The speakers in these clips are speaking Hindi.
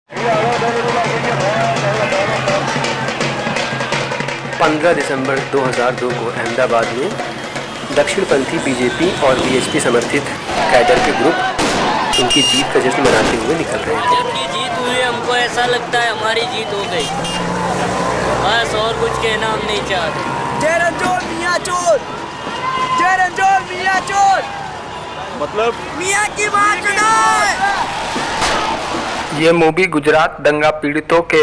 15 दिसंबर 2002 को अहमदाबाद में दक्षिणपंथी बीजेपी और बीएचपी समर्थित कैडर के ग्रुप उनकी जीत का जश्न मनाते हुए निकल रहे थे। जबकि जीत हुई, हमको ऐसा लगता है हमारी जीत हो गई, बस और कुछ कहना हम नहीं चाहते। जय रंजोर मियां चोर, जय रंजोर मियां चोर, मतलब मियां की मां चुनाव। ये मूवी गुजरात दंगा पीड़ितों के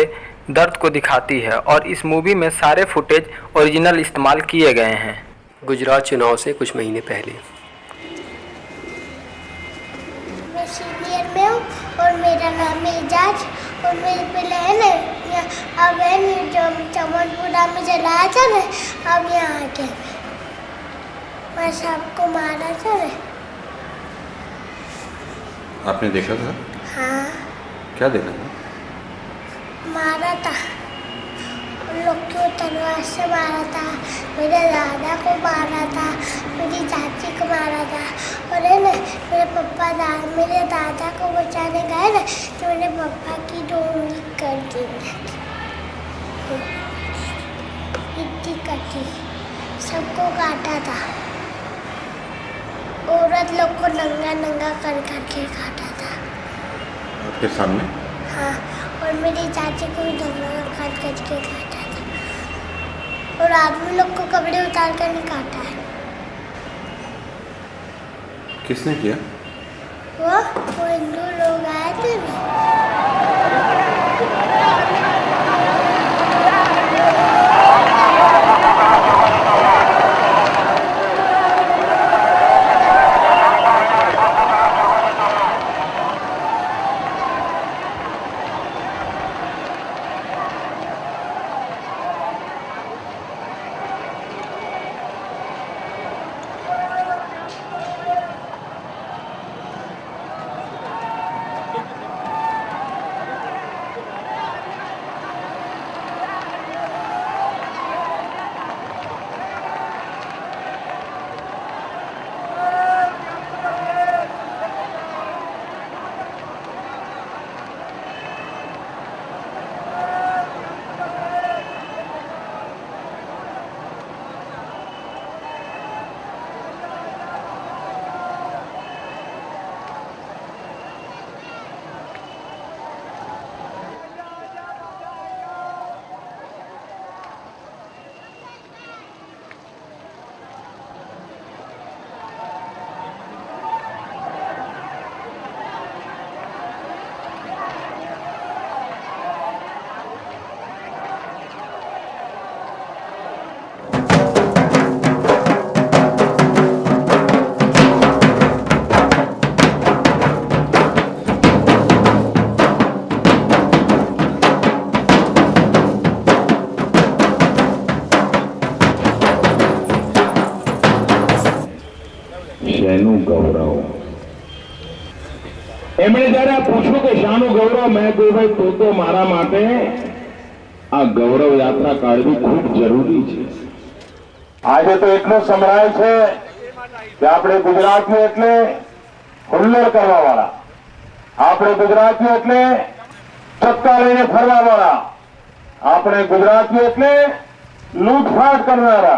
दर्द को दिखाती है और इस मूवी में सारे फुटेज ओरिजिनल इस्तेमाल किए गए हैं। गुजरात चुनाव से कुछ महीने पहले मैं सीनियर में हूँ और मेरा नाम है एजाज और मेरे पहले है ना अब है ना जो चमनपुरा में जलाया था ना, अब यहाँ आके मैं सबको मारा था ना। आपने देखा था? हाँ, क्या देखा था? मारा था उन लोग को, तलवार से मारा था, मेरे दादा को मारा था, मेरी चाची को मारा था और है ना मेरे दादा को बचाने गए ना तो मेरे पापा की डोंगी कर दी, इतनी कटी, सबको काटा था, औरत लोग को नंगा नंगा कर करके काटा था। आपके सामने? हाँ, और मेरी चाची को भी नंगा कर करके काटा था और आदमी लोग को कपड़े उतार कर नहीं काटा है। किसने किया? वो हिंदू लोग आए थे ना। એમણે જયારે પૂછ્યું કે શાનું ગૌરવ, મેં કહ્યું ભાઈ તો મારા માટે આ ગૌરવ યાત્રા કાઢવી ખૂબ જરૂરી છે। આજે તો એટલું સંભળાય છે કે આપણે ગુજરાતીઓ એટલે હુલ્લડ કરવા વાળા, આપણે ગુજરાતીઓ એટલે ચક્કા લઈને ફરવા વાળા, આપણે ગુજરાતીઓ એટલે લૂંટફાટ કરનારા।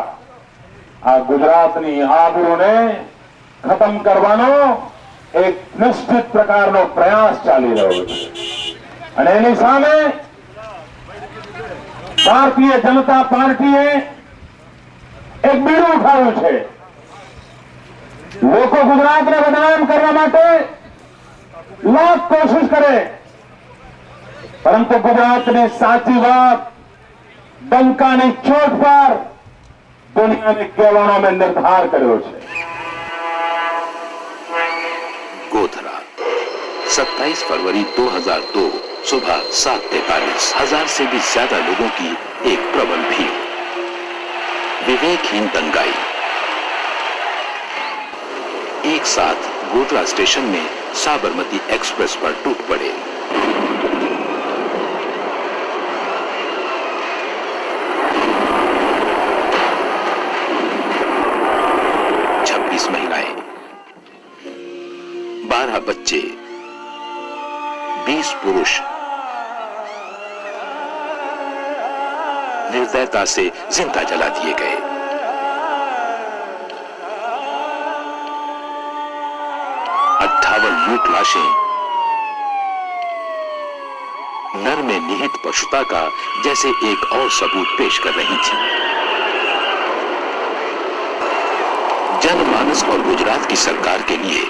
આ ગુજરાતની આબરૂને ખતમ કરવાનો एक निश्चित प्रकारનો प्रयास ચાલી રહ્યો છે અને એની સામે ભારતીય જનતા પાર્ટીએ એક બીડું ઉઠાવ્યું છે। લોકો ગુજરાતને બદનામ કરવા માટે લાખ કોશિશ કરે, પરંતુ ગુજરાતની સાચી વાત ડંકાની ચોટ પર દુનિયાને કહેવાનો મેં નિર્ધાર કર્યો છે। गोधरा 27 फरवरी 2002 सुबह 7:43, 1000 से भी ज्यादा लोगों की एक प्रबल भीड़, विवेकहीन दंगाई एक साथ गोधरा स्टेशन में साबरमती एक्सप्रेस पर टूट पड़े। महिलाएं, 12 बच्चे, 20 पुरुष निर्दयता से जिंदा जला दिए गए। लूट लाशें नर में निहित पशुता का जैसे एक और सबूत पेश कर रही थी। जनमानस और गुजरात की सरकार के लिए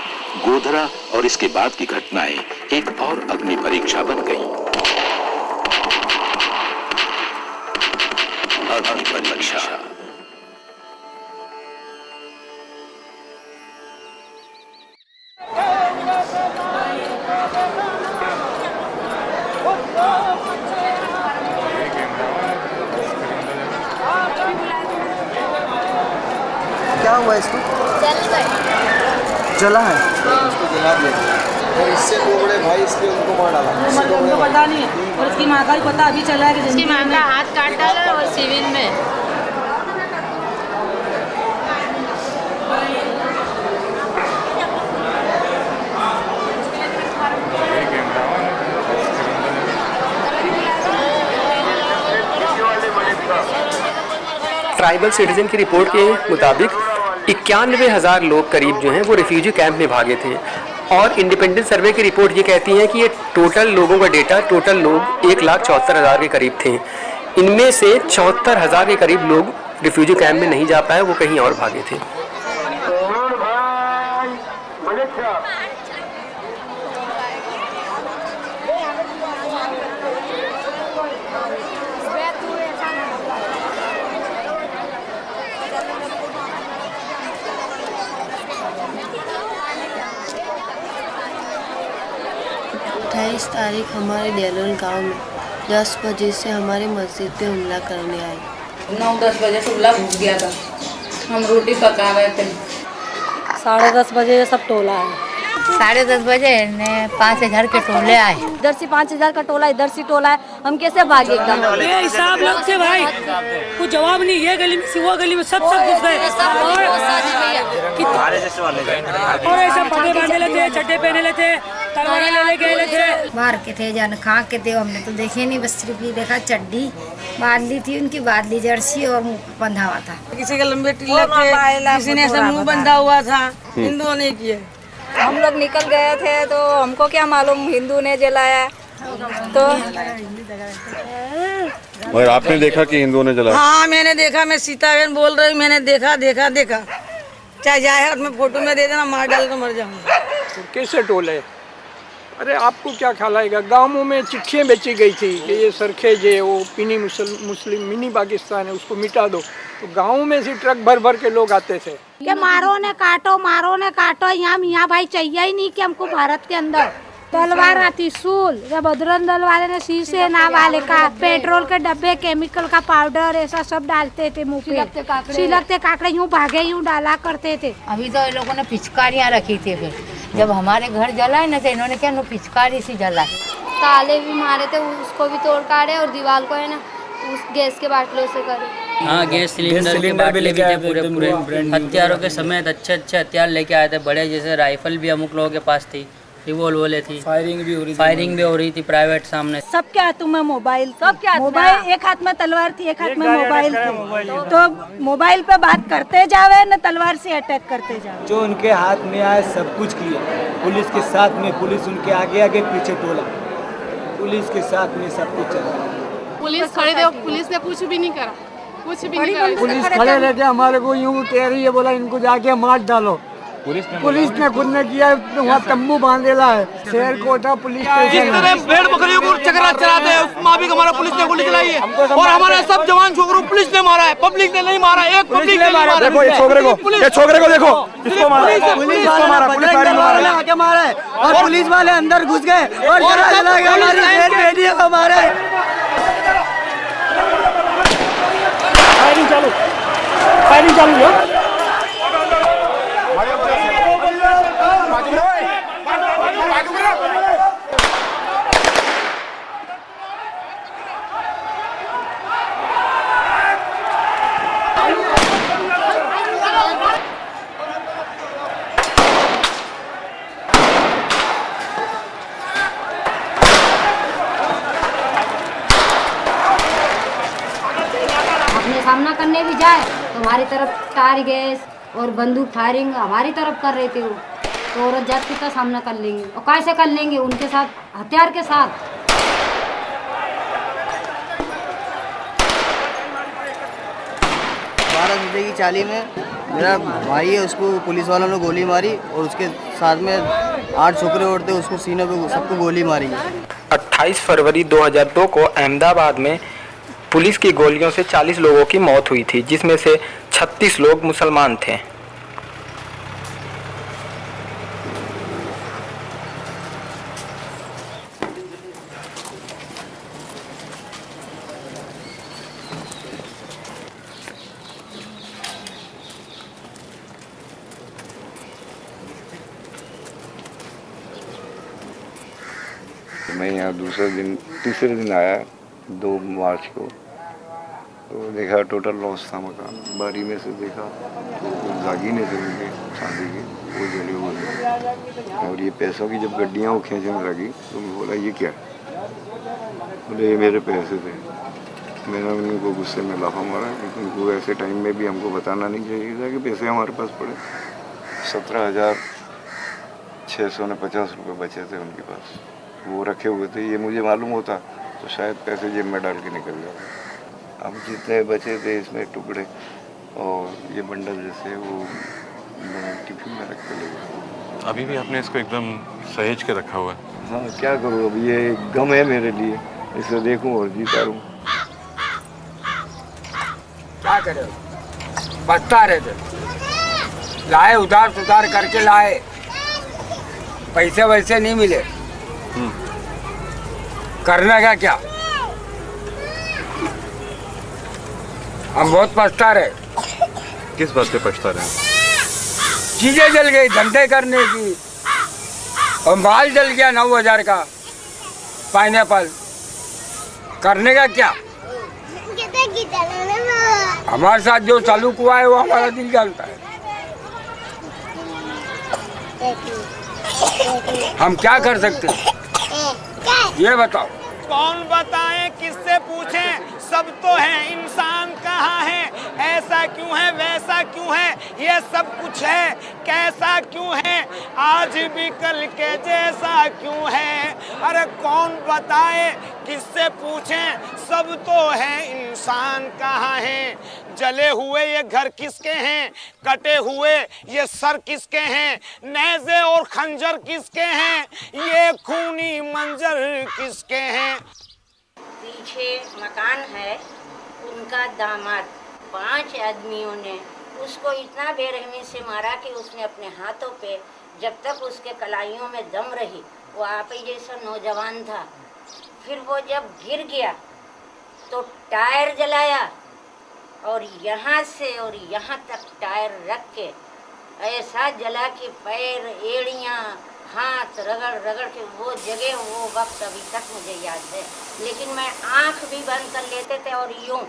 गोधरा और इसके बाद की घटनाएं एक और अग्नि परीक्षा बन गई। अग्नि परीक्षा। क्या हुआ इसको? जला है। इसको जला दिया और इससे लोगड़े भाई इसके उनको मार डाला। उनको पता नहीं है और उसकी माँ का भी पता अभी चला है कि उसकी माँ का हाथ काट डाला और सिविल में। ट्राइबल सिटीजन की रिपोर्ट के मुताबिक 91,000 लोग करीब जो हैं वो रिफ्यूजी कैंप में भागे थे और इंडिपेंडेंट सर्वे की रिपोर्ट ये कहती है कि ये टोटल लोगों का डेटा टोटल लोग 1,74,000 के करीब थे। इनमें से 74,000 के करीब लोग रिफ्यूजी कैंप में नहीं जा पाए, वो कहीं और भागे थे। तारीख हमारे डेलोल गांव में 10 बजे से हमारी मस्जिद पे हमला करने आए। 9-10 बजे से हमला घुस गया था। हम रोटी पका रहे थे। 10:30 बजे सब टोला है। 10:30 बजे 5,000 के टोले आए। इधर से 5,000 का टोला, इधर से टोला है। हम कैसे भागे एकदम? हिसाब लोग से भाई कुछ जवाब नहीं। ये गली में वो गली में सब घुस गए और ऐसा पगे बांधे लेते, चड्डे पहने लेते, तलवार ले गए थे। मार के थे जान खा के थे। हमने तो देखे नहीं, बस सिर्फ ये देखा चड्डी बांध ली थी उनकी, बांध ली जर्सी और मुंह बंधा हुआ था। किसी के लंबे टिल्ले थे, किसी ने ऐसा मुंह बंधा हुआ था। हिंदुओं ने किए। हम लोग निकल गए थे तो हमको क्या मालूम हिंदू ने जलाया। तो मगर आपने देखा कि हिंदुओं ने जलाया? हाँ मैंने देखा। मैं सीता बहन बोल रही, मैंने देखा। चाहे जाहिर में फोटो में दे देना, मार डाल तो मर जाऊंगा। कैसे टोले? अरे आपको क्या ख्याल आएगा? गाँवों में चिट्ठियाँ बेची गई थी कि ये सरखेज है, वो पिनी मुस्लिम मिनी पाकिस्तान है, उसको मिटा दो। तो गाँव में से ट्रक भर भर के लोग आते थे कि मारो ने काटो। यहाँ भाई चाहिए ही नहीं कि हमको भारत के अंदर तलवार आती सूल। जब बजरंग दल वाले ने शीशे ना वाले का पेट्रोल के डब्बे, केमिकल का पाउडर ऐसा सब डालते थे मुँह पे। सिलकते काकड़े यूँ भागे यूँ डाला करते थे। अभी तो इन लोगों ने पिचकारियाँ रखी थी। फिर जब हमारे घर जलाए ना तो इन्होंने क्या पिचकारी सी जला। ताले भी मारे थे, उसको भी तोड़ काटे और दीवार को है ना उस गैस के बाटलों से करे। हाँ गैस सिलेंडर के बाटले भी थे पूरे हथियारों के समेत। अच्छे हथियार लेके आए थे, बड़े जैसे राइफल भी अमुक लोगों के पास थी, रिवॉल्वर थी, फायरिंग भी हो रही थी प्राइवेट सामने। सब क्या हाथों में मोबाइल, मोबाइल एक हाथ में तलवार थी, एक हाथ में मोबाइल थी। तो मोबाइल पे बात करते जावे न तलवार से अटैक करते जावे। जो उनके हाथ में आए सब कुछ किया। पुलिस के साथ में, पुलिस उनके आगे पीछे टोला, पुलिस के साथ में सब कुछ चला। पुलिस खड़े थे, पुलिस ने कुछ भी नहीं करा, कुछ भी नहीं करा। पुलिस खड़े रह के हमारे को यूँ कह रही है, बोला इनको जाके मार डालो। पुलिस ने खुद ने किया, वहाँ तंबू बांधेला है शेर कोटा पुलिस स्टेशन। भेड़ बकरियों को चकरा चलाते हैं, उस माफी हमारा पुलिस ने गोली चलाई है और हमारे सब जवान छोकरों पुलिस ने मारा है, पब्लिक ने नहीं मारा। एक पब्लिक ने मारा। देखो ये छोकरे को देखो, इसको मारा, पुलिस वाले आके मारा है और पुलिस वाले अंदर घुस गए और हमारी बेटियों को मारा है। फायरिंग चालू करने भी जाए तो हमारी तरफ टायर गैस और बंदूक फायरिंग हमारी तरफ कर रहे थे वो, तो औरत जाति का सामना कर लेंगे और कैसे कर लेंगे उनके साथ हथियार के साथ। 12 बजे की चाली में मेरा भाई है, उसको पुलिस वालों ने गोली मारी और उसके साथ में 8 छोकरे और थे, उसको सीने पे सबको गोली मारी। 28 फरवरी 2002 को अहमदाबाद में पुलिस की गोलियों से 40 लोगों की मौत हुई थी, जिसमें से 36 लोग मुसलमान थे। मैं यहाँ तीसरे दिन आया 2 मार्च को, तो देखा टोटल लॉस था मकान। बारी में से देखा तो जागीने थे उनके चांदी के, वो जले हुए। और ये पैसों की जब गड्डियाँ वो खींचने लगी तो मैं बोला ये क्या? बोले ये मेरे पैसे थे। मैंने उनको गुस्से में लाफा मारा, लेकिन उनको ऐसे टाइम में भी हमको बताना नहीं चाहिए था कि पैसे हमारे पास पड़े। 17,650 रुपये बचे थे उनके पास, वो रखे हुए थे। ये मुझे मालूम होता तो शायद पैसे जेब में डाल के निकल जाते। अब जितने बचे थे इसमें टुकड़े और ये बंडल जैसे वो टिफिन में रख के ले गए। अभी भी आपने इसको एकदम सहेज के रखा हुआ है? हाँ, क्या करूँ, अब ये गम है मेरे लिए, इसे देखूँ और जीता रहूँ। क्या करें, बचता रहे थे, लाए उधार सुधार करके लाए, पैसे वैसे नहीं मिले, करने का क्या? हम बहुत पछता रहे। किस बात पे पछता रहे? चीजें जल गई धंधे करने की, और माल जल गया 9,000 का पाइनएप्पल, करने का क्या? हमारे साथ जो चालू हुआ है वो हमारा दिल जानता है। हम क्या कर सकते हैं ये बताओ। कौन बताए, किससे पूछें, सब तो है, इंसान कहाँ है, ऐसा क्यों है, वैसा क्यों है, ये सब कुछ है, कैसा क्यों है, आज भी कल के जैसा क्यों है। अरे कौन बताए, किससे पूछें, सब तो है, इंसान कहाँ है। जले हुए ये घर किसके हैं, कटे हुए ये सर किसके हैं, नेज़े और खंजर किसके हैं, ये खूनी मंजर किसके हैं। पीछे मकान है, उनका दामाद 5 आदमियों ने उसको इतना बेरहमी से मारा कि उसने अपने हाथों पे, जब तक उसके कलाइयों में दम रही, वो आप ही जैसा नौजवान था। फिर वो जब गिर गया तो टायर जलाया और यहाँ से और यहाँ तक टायर रख के ऐसा जला कि पैर, एड़ियाँ, हाथ रगड़ रगड़ के वो जगह, वो वक्त अभी तक मुझे याद है। लेकिन मैं आँख भी बंद कर लेते थे और यूँ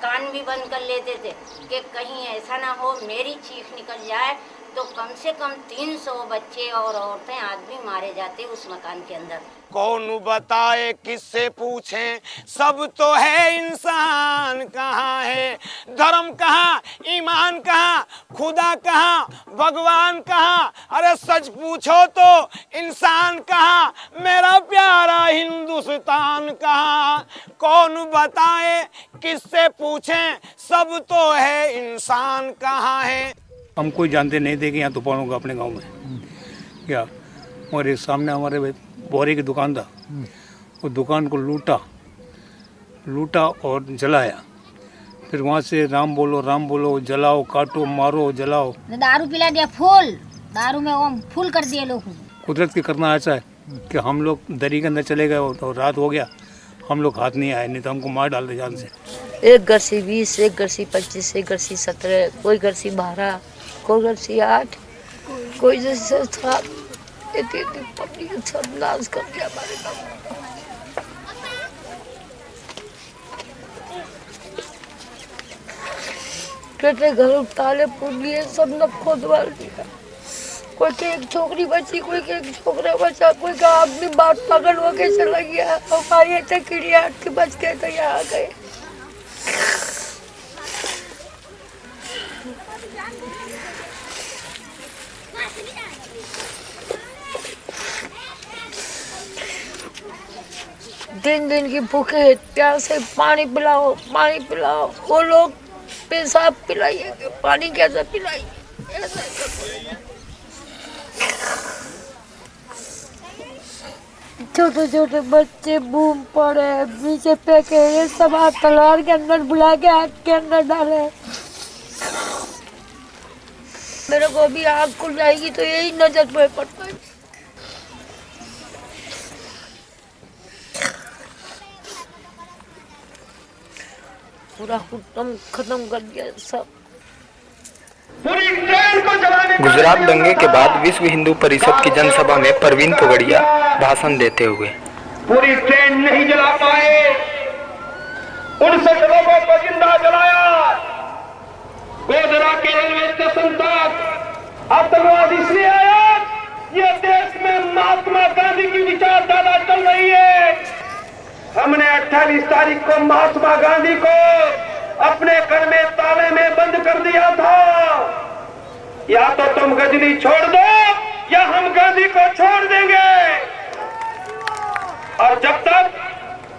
कान भी बंद कर लेते थे कि कहीं ऐसा ना हो मेरी चीख निकल जाए तो कम से कम 300 बच्चे और औरतें, आदमी मारे जाते उस मकान के अंदर। कौन बताए, किससे पूछें, सब तो है, इंसान कहाँ है, धर्म कहाँ, ईमान कहाँ, खुदा कहाँ, भगवान कहाँ। अरे सच पूछो तो इंसान कहाँ, मेरा प्यारा हिंदुस्तान कहाँ। कौन बताए, किससे पूछें, सब तो है, इंसान कहाँ है। हम कोई जानते नहीं थे कि यहाँ तूफान होगा अपने गांव में क्या। और एक सामने हमारे बोरे की दुकान था, वो दुकान को लूटा और जलाया। फिर वहाँ से राम बोलो, जलाओ, काटो, मारो, जलाओ। दारू पिला दिया, फुल दारू में वो फुल कर दिए लोग। कुदरत के करना ऐसा है कि हम लोग दरी के अंदर चले गए और रात हो गया, हम लोग हाथ नहीं आए, नहीं तो हमको मार डालते जान से। एक घर से 20, एक घर से 25, एक घर से 17, कोई घर से 12, कोई घर से 8, कोई जैसे था। पब्लिक सब नाश कर दिया हमारे गाँव। केटे घर ताले फूट लिए, सब न खोदवा दिया। कोई के एक छोकरी बची, कोई के एक छोकरा बचा, कोई का आदमी बात पकड़ हो के चला गया। हमारे कीड़िया के बच गए तो यहाँ गए। दिन दिन की भूखे प्यासे, पानी पिलाओ पानी पिलाओ। वो लोग पेशाब पिलाइए, पानी कैसे पिलाइए? छोटे छोटे बच्चे बूम पड़े, नीचे फेंके, ये सब हाथ तलवार के अंदर बुला के आग के अंदर डाले। मेरे को अभी आग खुल जाएगी तो यही नजर पे पड़ता है। पूरा खत्म कर दिया सब। गुजरात दंगे के बाद विश्व हिंदू परिषद की जनसभा में परवीन तोगड़िया भाषण देते हुए पूरी ट्रेन नहीं जला पाए, 59 लोगों को जिंदा जलाया। गोधरा के रेलवे स्टेशन तक आतंकवाद इसलिए आया, ये देश में महात्मा गांधी की विचारधारा चल रही है। हमने 28 तारीख को महात्मा गांधी को अपने घर में ताले में बंद कर दिया था। या तो तुम गजनी छोड़ दो या हम गांधी को छोड़ देंगे। और जब तक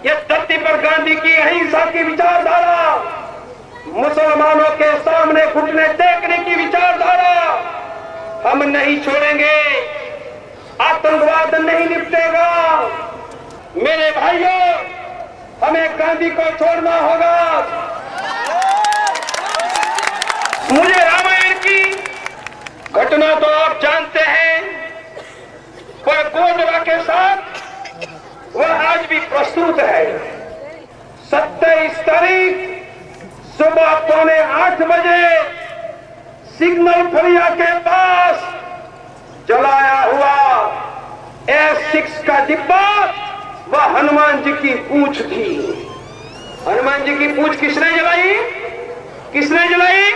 ये धरती पर गांधी की अहिंसा की विचारधारा, मुसलमानों के सामने घुटने टेकने की विचारधारा हम नहीं छोड़ेंगे, आतंकवाद नहीं निपटेगा। मेरे भाइयों, हमें गांधी को छोड़ना होगा। मुझे रामायण की घटना तो आप जानते हैं, पर गोधरा के साथ वह आज भी प्रस्तुत है। 27 तारीख सुबह 7:45 बजे सिग्नल फरिया के पास जलाया हुआ S6 का डिब्बा वह हनुमान जी की पूंछ थी। हनुमान जी की पूंछ किसने जलाई? किसने जलाई?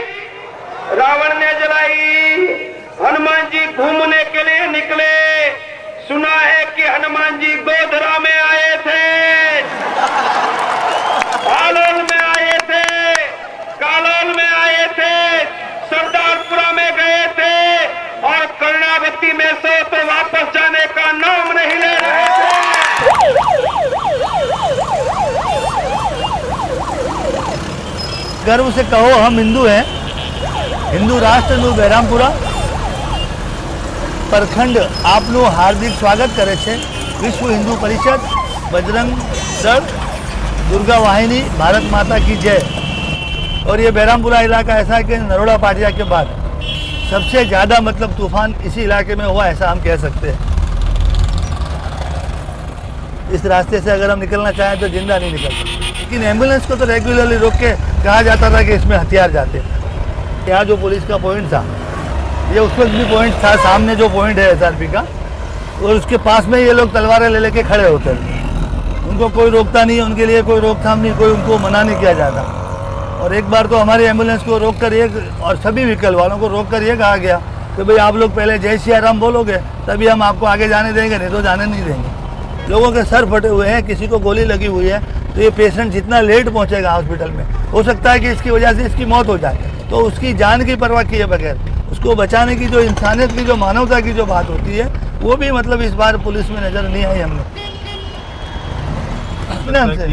रावण ने जलाई। हनुमान जी घूमने के लिए निकले। सुना है कि हनुमान जी गोधरा में आए थे, हालोल में आए थे, कालोल में आए थे, सरदारपुरा में गए थे और कर्णावती में से तो वापस जाने का नाम नहीं ले रहे थे। गर्व से कहो हम हिंदू हैं। हिंदू राष्ट्र નું બહેરામપુરા प्रखंड आपનું हार्दिक स्वागत करे छे। विश्व हिंदू परिषद, बजरंग दल, दुर्गा वाहिनी, भारत माता की जय। और ये बहरामपुरा इलाका ऐसा है कि नरोड़ा पाटिया के बाद सबसे ज़्यादा मतलब तूफान इसी इलाके में हुआ, ऐसा हम कह सकते हैं। इस रास्ते से अगर हम निकलना चाहें तो जिंदा नहीं निकल सकते। लेकिन एम्बुलेंस को तो रेगुलरली रोक के कहा जाता था कि इसमें हथियार जाते। यहाँ जो पुलिस का पॉइंट था, ये उस वक्त भी पॉइंट था, सामने जो पॉइंट है SRP का, और उसके पास में ये लोग तलवारें ले लेके खड़े होते थे। उनको कोई रोकता नहीं, उनके लिए कोई रोकथाम नहीं, कोई उनको मना नहीं किया जाता। और एक बार तो हमारी एम्बुलेंस को रोक कर ये, और सभी व्हीकल वालों को रोक कर ये कहा गया कि भाई आप लोग पहले जय सिया राम बोलोगे तभी हम आपको आगे जाने देंगे, नहीं तो जाने नहीं देंगे। लोगों के सर फटे हुए हैं, किसी को गोली लगी हुई है, तो ये पेशेंट जितना लेट पहुंचेगा हॉस्पिटल में, हो सकता है कि इसकी वजह से इसकी मौत हो जाए। तो उसकी जान की परवाह किए बगैर उसको बचाने की जो इंसानियत की, जो मानवता की जो बात होती है, वो भी मतलब इस बार पुलिस में नज़र नहीं आई हमने।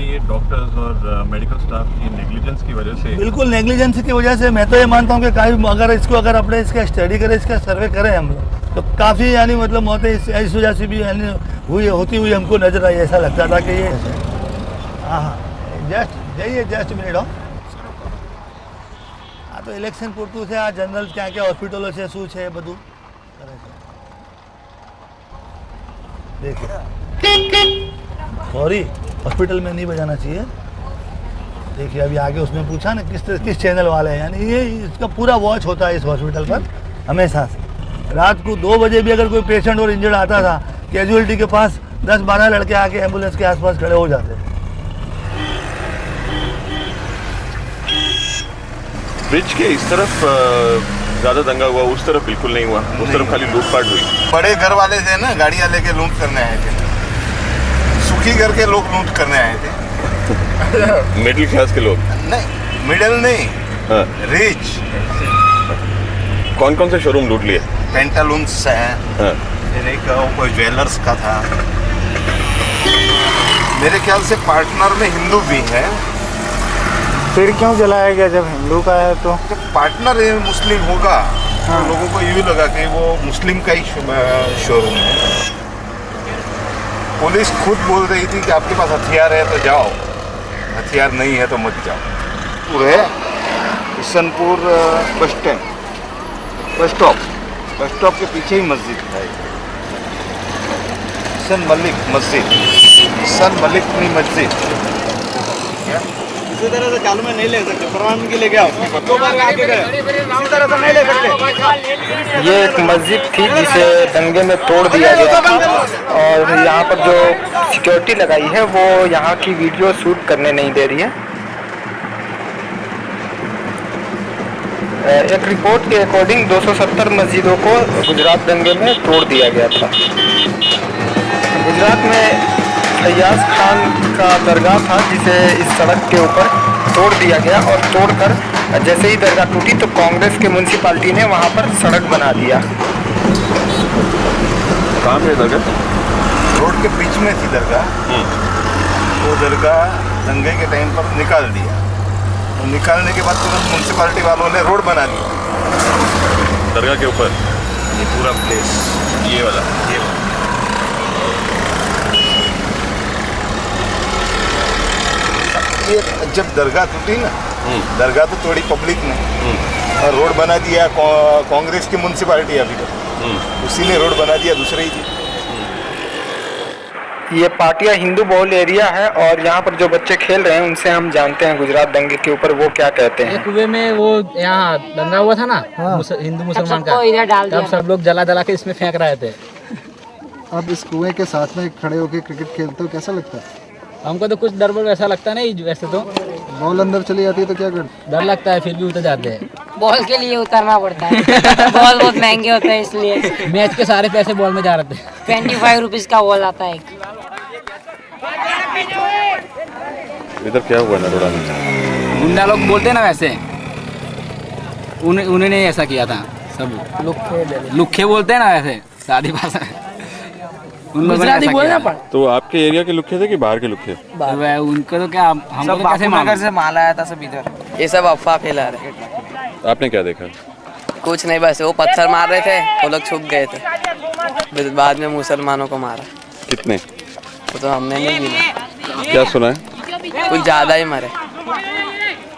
ये डॉक्टर्स और मेडिकल स्टाफ की नेग्लिजेंस की वजह से, बिल्कुल नेग्लिजेंस की वजह से मैं तो ये मानता हूँ कि काफ़ी, अगर अपने इसका स्टडी करें, इसका सर्वे करें हम लोग, तो काफ़ी यानी मतलब मौतें इस वजह से भी यानी होती हुई हमको नजर आई। ऐसा लगता था कि ये हाँ जस्ट मिनट हो। हाँ तो इलेक्शन पूरતું છે, આ જનરલ ક્યાં ક્યાં હોસ્પિટલો છે, શું છે, બધું કરે છે। देखिए सॉरी, हॉस्पिटल में नहीं बजाना चाहिए। देखिए अभी आगे उसने पूछा ना किस चैनल वाले हैं, यानी ये इसका पूरा वॉच होता है इस हॉस्पिटल पर हमेशा से। रात को 2 बजे भी अगर कोई पेशेंट और इंजर्ड आता था, कैजुअलिटी के पास 10-12 लड़के आके एम्बुलेंस के आसपास खड़े हो जाते थे। ब्रिज के इस तरफ ज्यादा दंगा हुआ, उस तरफ बिल्कुल नहीं हुआ। उस तरफ खाली लूटपाट हुई। बड़े घर वाले थे ना, गाड़ियां लेके लूट करने आए थे। सुखी घर के लोग लूट करने आए थे। मिडिल क्लास के लोग नहीं, मिडिल नहीं, रिच। कौन कौन से शोरूम लूट लिए? पेंटालून्स है, फिर एक कोई ज्वेलर्स का था। मेरे ख्याल से पार्टनर में हिंदू भी है। फिर क्यों जलाया गया जब हिंदू का है तो? जब पार्टनर मुस्लिम होगा तो लोगों को यूँ लगा कि वो मुस्लिम का ही शोरूम है। पुलिस खुद बोल रही थी कि आपके पास हथियार है तो जाओ, हथियार नहीं है तो मत जाओ। पूरे किशनपुर बस स्टॉप के पीछे ही मस्जिद है, सन मलिक मस्जिद। इसी तरह से चालू में नहीं ले सकते, परवानगी के लिए क्या दो बार आके गए, इसी तरह से नहीं ले सकते। ये एक मस्जिद थी जिसे दंगे में तोड़ दिया गया था और यहाँ पर जो सिक्योरिटी लगाई है वो यहाँ की वीडियो शूट करने नहीं दे रही है। एक रिपोर्ट के अकॉर्डिंग 270 मस्जिदों को गुजरात दंगे में तोड़ दिया गया था। गुजरात में फैयाज खान का दरगाह था जिसे इस सड़क के ऊपर तोड़ दिया गया और तोड़कर जैसे ही दरगाह टूटी तो कांग्रेस के म्यूनसिपालिटी ने वहां पर सड़क बना दिया। कहाँ पे दरगाह? रोड के बीच में थी दरगाह। वो दरगाह दंगे के टाइम पर निकाल दिया, तो निकालने के बाद तुरंत म्यूनसिपालिटी वालों ने रोड बना दिया दरगाह के ऊपर। ये पूरा प्लेस ये वाला ये जब दरगाह टूटी ना, दरगाह तो तोड़ी पब्लिक ने और रोड बना दिया कांग्रेस की म्यूनसिपालिटी। अभी तो उसी ने रोड बना दिया, दूसरे ही थी। ये पाटिया हिंदू बहुल एरिया है और यहाँ पर जो बच्चे खेल रहे हैं उनसे हम जानते हैं गुजरात दंगे के ऊपर वो क्या कहते हैं। कुएं में वो यहाँ दंगा हुआ था ना, हिंदू मुसलमान का, तब सब लोग जला के इसमें फेंक रहे थे। अब इस कुएं के साथ में खड़े होकर क्रिकेट खेलते हो, कैसा लगता है? हमको तो कुछ डर वैसा लगता नहीं, वैसे तो बॉल अंदर चली जाती है तो क्या कर? डर लगता है, फिर भी उतर जाते हैं। बॉल के लिए उतरना पड़ता है। बॉल बहुत महंगे होते हैं इसलिए। मैच के सारे पैसे बॉल में जा रहे थे। 25 रुपीज का बॉल आता है। इधर क्या हुआ नरोड़ा में? गुंडा लोग बोलते हैं ना वैसे, उन्होंने ऐसा किया था। सब लुखे बोलते हैं ना वैसे शादी भाषा में, गुजराती बोलना पड़। तो आपके एरिया के लुखे थे कि बाहर के लुखे? उनको तो क्या, हमको तो कैसे नगर से माल आया था सब इधर। ये सब अफवाह फैला रहे। आपने क्या देखा? कुछ नहीं, बस वो पत्थर मार रहे थे, वो लोग छुप गए थे। बाद में मुसलमानों को मारा। कितने? वो तो हमने नहीं गिना। क्या सुना है? कुछ ज्यादा ही मरे,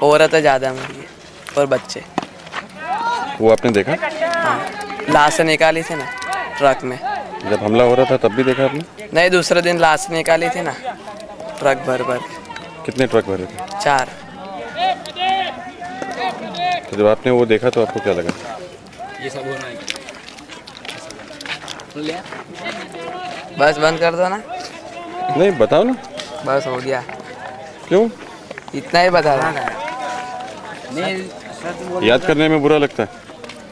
औरतें ज्यादा मरी और बच्चे। वो आपने देखा? हाँ, लाश निकाली थी ना ट्रक में। जब हमला हो रहा था तब भी देखा आपने? नहीं, दूसरे दिन लाश निकाली थी ना ट्रक भर। कितने ट्रक भरे थे? 4। तो जब आपने वो देखा तो आपको क्या लगा? ये सब होना है। बस बंद कर दो ना। नहीं बताओ ना। बस हो गया। क्यों? इतना ही बता रहा। याद करने में बुरा लगता है।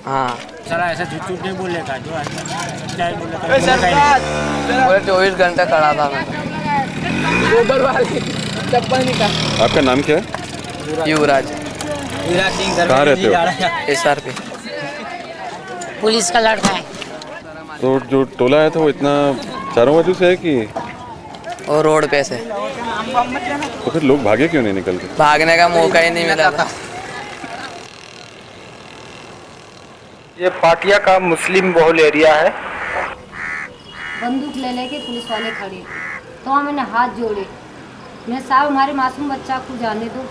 हाँ, चला ऐसा झूठ नहीं बोलेगा, जो सच्चाई बोलेगा। 24 घंटे खड़ा था मैं। चप्पल निकाल। आपका नाम क्या है? युवराज। कहाँ रहते हो? SRP। पुलिस का लड़का है। तो जो टोला है था वो इतना चारों बाजू से है कि? और रोड पे से। तो फिर लोग भागे क्यों नहीं निकल के? भागने का मौका ही नहीं मिला था। ये पाटिया का मुस्लिम बहुल एरिया है। बंदूक ले लेके पुलिस वाले खड़े, तो मैंने हाथ जोड़े। मैं साहब हमारे मासूम बच्चा को जाने दो।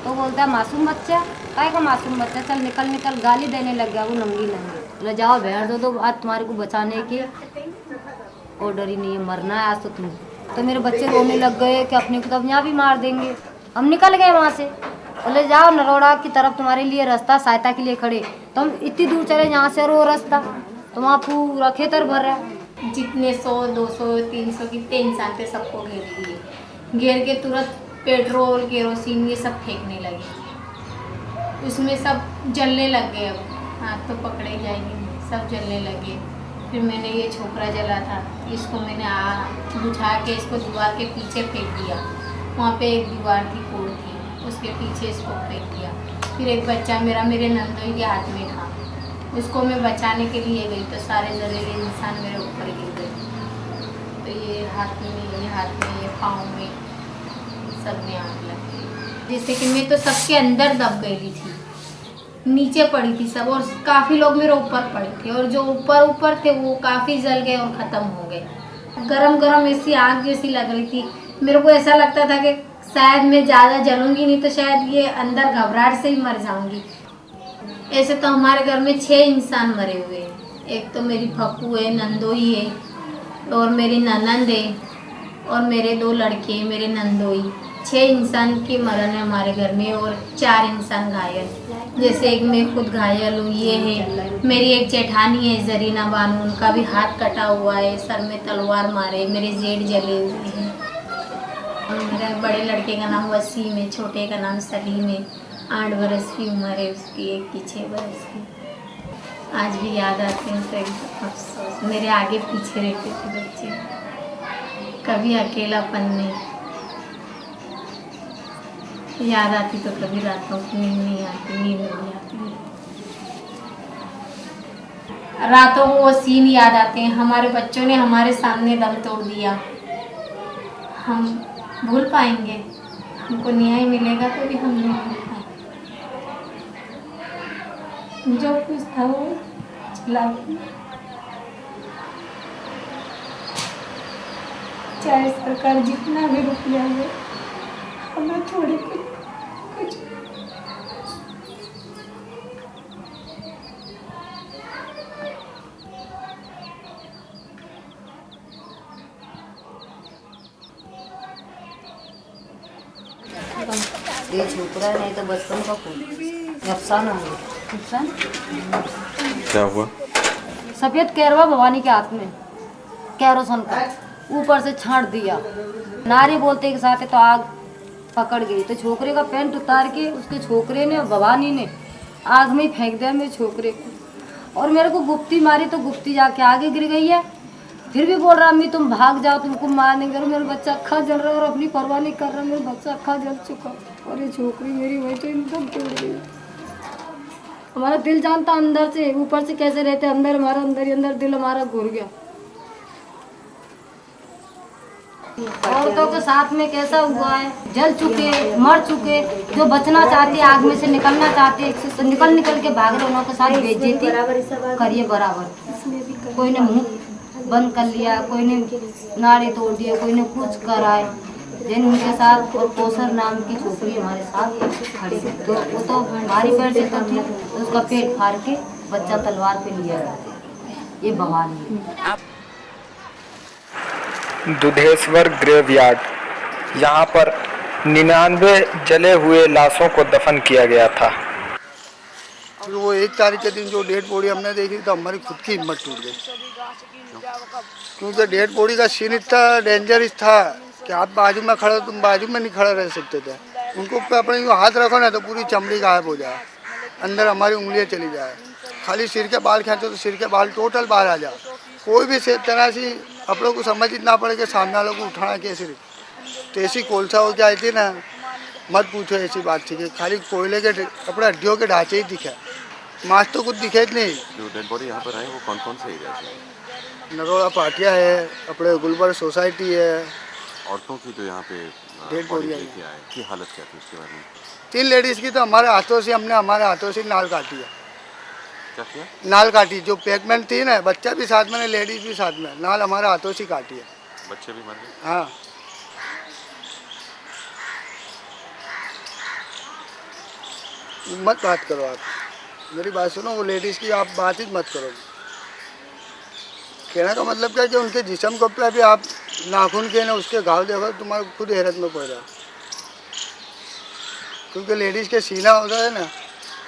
तो बोलता है मासूम बच्चा? काय का मासूम बच्चा, चल निकल निकल। गाली देने लग गया वो नंगी नंगी। ले जाओ भैंस दो, तो आज तुम्हारे को बचाने के ऑर्डर ही नहीं है, मरना है आज तो तुम। तो मेरे बच्चे रोने लग गए कि अपने को तो यहाँ भी मार देंगे। हम निकल गए वहाँ से, बोले जाओ नरोड़ा की तरफ तुम्हारे लिए रास्ता सहायता के लिए खड़े। तो हम इतनी दूर चले यहाँ से, और वो रास्ता तो वहाँ पूरा खेतर भर रहा है। जितने 100, 200, 300 कितने इंसान थे सबको घेर लिए। घेर के तुरंत पेट्रोल केरोसिन ये सब फेंकने लगे। उसमें सब जलने लग गए। अब हाथ तो पकड़े जाएंगे, सब जलने लगे। फिर मैंने ये छोकरा जला था, इसको मैंने बुझा के इसको दीवार के पीछे फेंक दिया। वहाँ पे एक दीवार की कोड़ थी, उसके पीछे इसको फेंक दिया। फिर एक बच्चा मेरा मेरे नंदोई के हाथ में था, उसको मैं बचाने के लिए गई तो सारे जहरीले इंसान मेरे ऊपर गिर गए। तो ये हाथ में ये पाँव में सब में आग लग गई। जैसे कि मैं तो सबके अंदर दब गई थी, नीचे पड़ी थी सब, और काफ़ी लोग मेरे ऊपर पड़े थे, और जो ऊपर थे वो काफ़ी जल गए और ख़त्म हो गए। गरम ऐसी आग जैसी लग रही थी। मेरे को ऐसा लगता था कि शायद मैं ज़्यादा जलूंगी नहीं तो शायद ये अंदर घबराहट से ही मर जाऊंगी। ऐसे तो हमारे घर में 6 इंसान मरे हुए हैं। एक तो मेरी फप्पू है, नंदोई है, और मेरी ननंद है, और मेरे 2 लड़के मेरे नंदोई। 6 इंसान की मरण है हमारे घर में, और 4 इंसान घायल। जैसे एक मैं खुद घायल हूँ, ये है मेरी एक जेठानी है जरीना बानू, उनका भी हाथ कटा हुआ है, सर में तलवार मारे, मेरे जेठ जले हुए हैं। मेरे बड़े लड़के का नाम वसीम है, छोटे का नाम सलीम है, 8 बरस की उम्र है उसकी, एक की 6 बरस की। आज भी याद आते हैं तो एकदम अफसोस। मेरे आगे पीछे रहते थे बच्चे, कभी अकेलापन नहीं। याद आती तो कभी रातों की नींद नहीं आती, नींद नहीं आती। रातों को वो सीन याद आते हैं, हमारे बच्चों ने हमारे सामने दम तोड़ दिया। हम भूल पाएंगे? हमको न्याय मिलेगा तो भी हम नहीं भूल पाएंगे। जो कुछ था वो चला गया। चाहे सरकार जितना भी रुपया है, हमें थोड़ी कुछ ये छोकरा नहीं तो बचपन का खून अफसाना हो। क्या हुआ? सफेद कैरवा भवानी के हाथ में कैरोसन का ऊपर से छांट दिया। नारी बोलते के साथ तो आग पकड़ गई, तो छोकरे का पैंट उतार के उसके छोकरे ने और भवानी ने आग में फेंक दिया मेरे छोकरे को। और मेरे को गुप्ती मारी तो गुप्ती जाके आगे गिर गई है। फिर भी बोल रहा अम्मी तुम भाग जाओ, तुमको मार नहीं करो। मेरा बच्चा अक्खा जल रहा है और अपनी परवाह नहीं कर रहा। मेरा बच्चा अक्खा जल चुका और ये छोकरी मेरी वही तो एकदम टूट गई। हमारा दिल जानता अंदर से, ऊपर से कैसे रहते अंदर, हमारा अंदर ही अंदर दिल हमारा घुर गया। औरतों के साथ में कैसा हुआ है, जल चुके, मर चुके, जो बचना चाहते आग में से निकलना चाहते तो निकल के भाग रहे, उनके साथ बेइज्जती करिए बराबर। कोई ने मुंह बंद कर लिया, कोई ने नाड़ी तोड़ दिया, कोई ने कुछ कराए। जिन उनके साथ और कोसर नाम की छोकरी हमारे साथ खड़ी, तो वो तो भारी पेड़ से तो थी, तो उसका पेट फाड़ के बच्चा तलवार पे लिया जाता। ये भवानी दुधेश्वर ग्रेवयार्ड, यहाँ पर 99 जले हुए लाशों को दफन किया गया था। वो 1 तारीख के दिन जो डेड बॉडी हमने देखी तो हमारी खुद की हिम्मत टूट गई, क्योंकि डेड बॉडी का सीन इतना डेंजरस था कि आप बाजू में खड़े, तुम बाजू में नहीं खड़े रह सकते थे। उनको पे अपने यूँ हाथ रखो ना तो पूरी चमड़ी गायब हो जाए, अंदर हमारी उंगलियाँ चली जाए। खाली सिर के बाल खींचो तो सिर के बाल टोटल बाहर आ जाए। कोई भी तरह से आप लोग को समझना पड़े कि सामने वालों को उठाना कैसे। तो ऐसी कोलसा हो जाए थी ना, मत पूछो ऐसी बात थी कि खाली कोयले के अपने हड्डियों के ढांचे ही दिखे, मांस तो कुछ दिखे नहीं। जो डेड बॉडी यहाँ पर आए वो कौन कौन से एरिया से? नरोड़ा पाटिया है, अपने गुलबर्ग सोसाइटी है। औरतों की जो यहाँ पे डेड बॉडी आई की हालत क्या थी उसके बारे में? 3 लेडीज़ की तो हमारे हाथों से, हमने हमारे हाथों से नाल काटी है। क्या किया? नाल काटी, जो प्रेगनेंट थी ना, बच्चा भी साथ में, लेडीज भी साथ में, नाल हमारे हाथों से काटी है। बच्चे भी मर गए? हाँ। मत बात करो आप, मेरी बात सुनो, वो लेडीज़ की आप बात ही मत करो। कहने का मतलब क्या है कि उनके जिस्म को पे भी आप नाखून के ना उसके घाव देखो, तुम्हारे खुद हैरत में पड़ रहा। क्योंकि लेडीज़ के सीना होता है ना,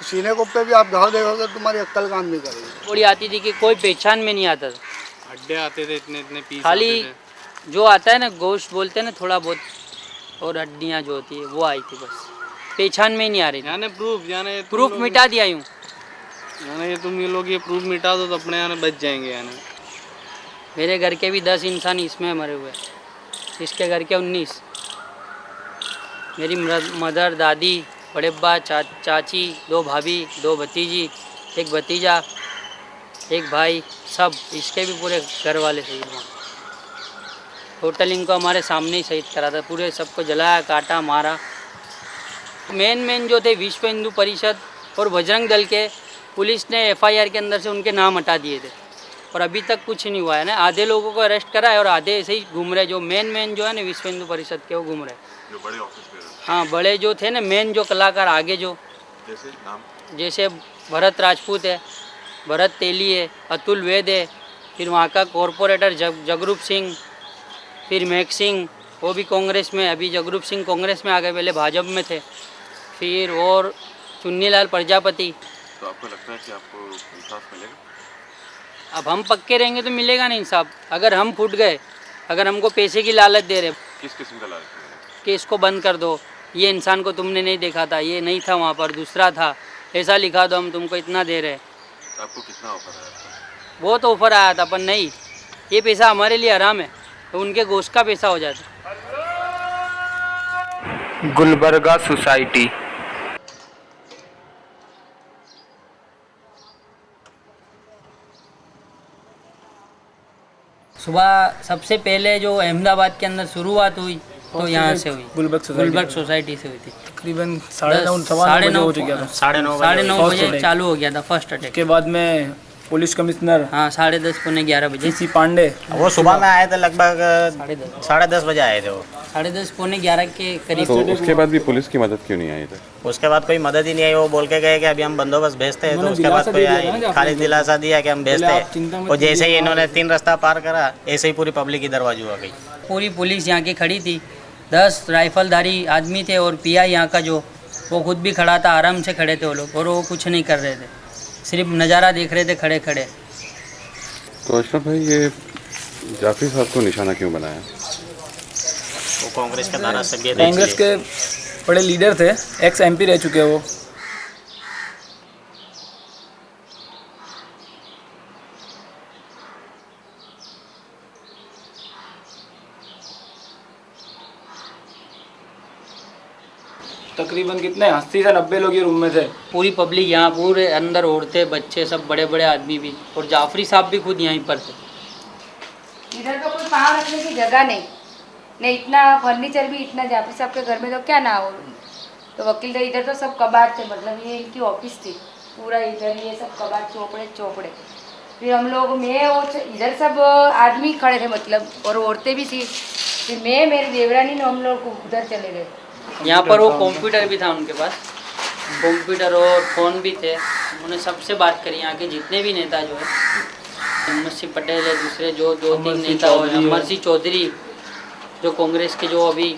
सीने को पे भी आप घाव देखोगे तुम्हारी अक्ल काम नहीं करेगी। बड़ी आती थी कि कोई पहचान में नहीं आता था। हड्डे आते थे इतने इतने पीस, खाली जो आता है ना गोश्त बोलते हैं ना थोड़ा बहुत, और हड्डियाँ जो होती है वो आई थी, बस पहचान में ही नहीं आ रही। यानी प्रूफ मिटा दिया यूँ। यानी तुम ये लोग ये प्रूफ मिटा दो तो अपने यहाँ बच जाएंगे। यानी मेरे घर के भी 10 इंसान इसमें मरे हुए, इसके घर के 19। मेरी मदर, दादी, बड़े अब्बा, चाची, 2 भाभी, 2 भतीजी, एक भतीजा, एक भाई, सब इसके भी पूरे घर वाले शहीद हुए। टोटल इनको हमारे सामने ही शहीद करा था, पूरे सबको जलाया, काटा, मारा। मेन जो थे विश्व हिंदू परिषद और बजरंग दल के, पुलिस ने FIR के अंदर से उनके नाम हटा दिए थे और अभी तक कुछ नहीं हुआ है ना। आधे लोगों को अरेस्ट करा है और आधे ऐसे ही घूम रहे। जो मेन जो है ना विश्व हिंदू परिषद के, वो घूम रहे। जो बड़े ऑफिस में, हाँ, बड़े जो थे ना, मेन जो कलाकार आगे जो, जैसे नाम, जैसे भरत राजपूत है, भरत तेली है, अतुल वेद है, फिर वहाँ का कॉरपोरेटर जगरूप सिंह, फिर मेघ सिंह, वो भी कांग्रेस में। अभी जगरूप सिंह कांग्रेस में आ गए, पहले भाजपा में थे। फिर और चुन्नीलाल प्रजापति। तो आपको लगता है कि आपको इंसाफ मिलेगा? अब हम पक्के रहेंगे तो मिलेगा नहीं इंसाफ। अगर हम फूट गए, अगर हमको पैसे की लालच दे रहे, किस किस्म का लालच? कि इसको बंद कर दो, ये इंसान को तुमने नहीं देखा था, ये नहीं था वहाँ पर, दूसरा था, ऐसा लिखा दो, हम तुमको इतना दे रहे। आपको कितना ऑफर आया था? बहुत ऑफर आया था, पर नहीं, ये पैसा हमारे लिए हराम है, तो उनके गोश्त का पैसा हो जाता। गुलबर्गा सोसाइटी। सुबह सबसे पहले जो अहमदाबाद के अंदर शुरुआत हुई तो यहाँ से हुई, गुलबर्ग सोसाइटी से हुई थी। तकरीबन 9:30 हो चुका था। 9:30 बजे चालू हो गया था फर्स्ट अटैक। के बाद में पुलिस कमिश्नर, हाँ, 10:30 पौने 11 बजे PC पांडे, वो सुबह में आए थे, लगभग 10:30 बजे आए थे। वो 10:30 पौने 11 के करीब। तो उसके बाद भी पुलिस की मदद क्यों नहीं आई थे? उसके बाद कोई मदद ही नहीं आई। वो बोल के गए कि अभी हम बंदोबस्त भेजते हैं। तो उसके बाद कोई आई, खाली दिलासा दिया कि हम भेजते हैं। और जैसे ही इन्होंने 3 रास्ता पार करा, ऐसे ही पूरी पब्लिक इधर बाजू आ गई। पूरी पुलिस यहाँ की खड़ी थी, 10 राइफलधारी आदमी थे और PI यहाँ का जो, वो खुद भी खड़ा था, आराम से खड़े थे वो लोग, और वो कुछ नहीं कर रहे थे, सिर्फ नज़ारा देख रहे थे खड़े खड़े। तो अशरफ भाई, ये जाफरी साहब को निशाना क्यों बनाया? वो कांग्रेस के धारासभ्य थे, कांग्रेस के बड़े लीडर थे, एक्स MP रह चुके हैं वो। तकरीबन कितने 80 से 90 लोग ये रूम में थे। पूरी पब्लिक यहाँ, पूरे अंदर औरतें, बच्चे, सब बड़े बड़े आदमी भी, और जाफरी साहब भी खुद यहीं पर थे। इधर तो कोई पाँव रखने की जगह नहीं, इतना फर्नीचर भी इतना जाफरी साहब के घर में तो क्या ना हो। तो वकील थे, इधर तो सब कबाड़ थे, मतलब ये इनकी ऑफिस थी पूरा। इधर ये सब कबाड़, चौपड़े। फिर हम लोग, मैं वो इधर सब आदमी खड़े थे, मतलब, और औरतें भी थी। फिर मैं, मेरी देवरानी ने, हम लोग उधर चले गए। यहाँ पर वो कंप्यूटर भी था उनके पास, कंप्यूटर और फ़ोन भी थे। उन्होंने सबसे बात करी, यहाँ के जितने भी नेता जो है, अहमद सिंह पटेल है, दूसरे जो 2-3 नेता हुए, अमर सिंह चौधरी, जो कांग्रेस के जो अभी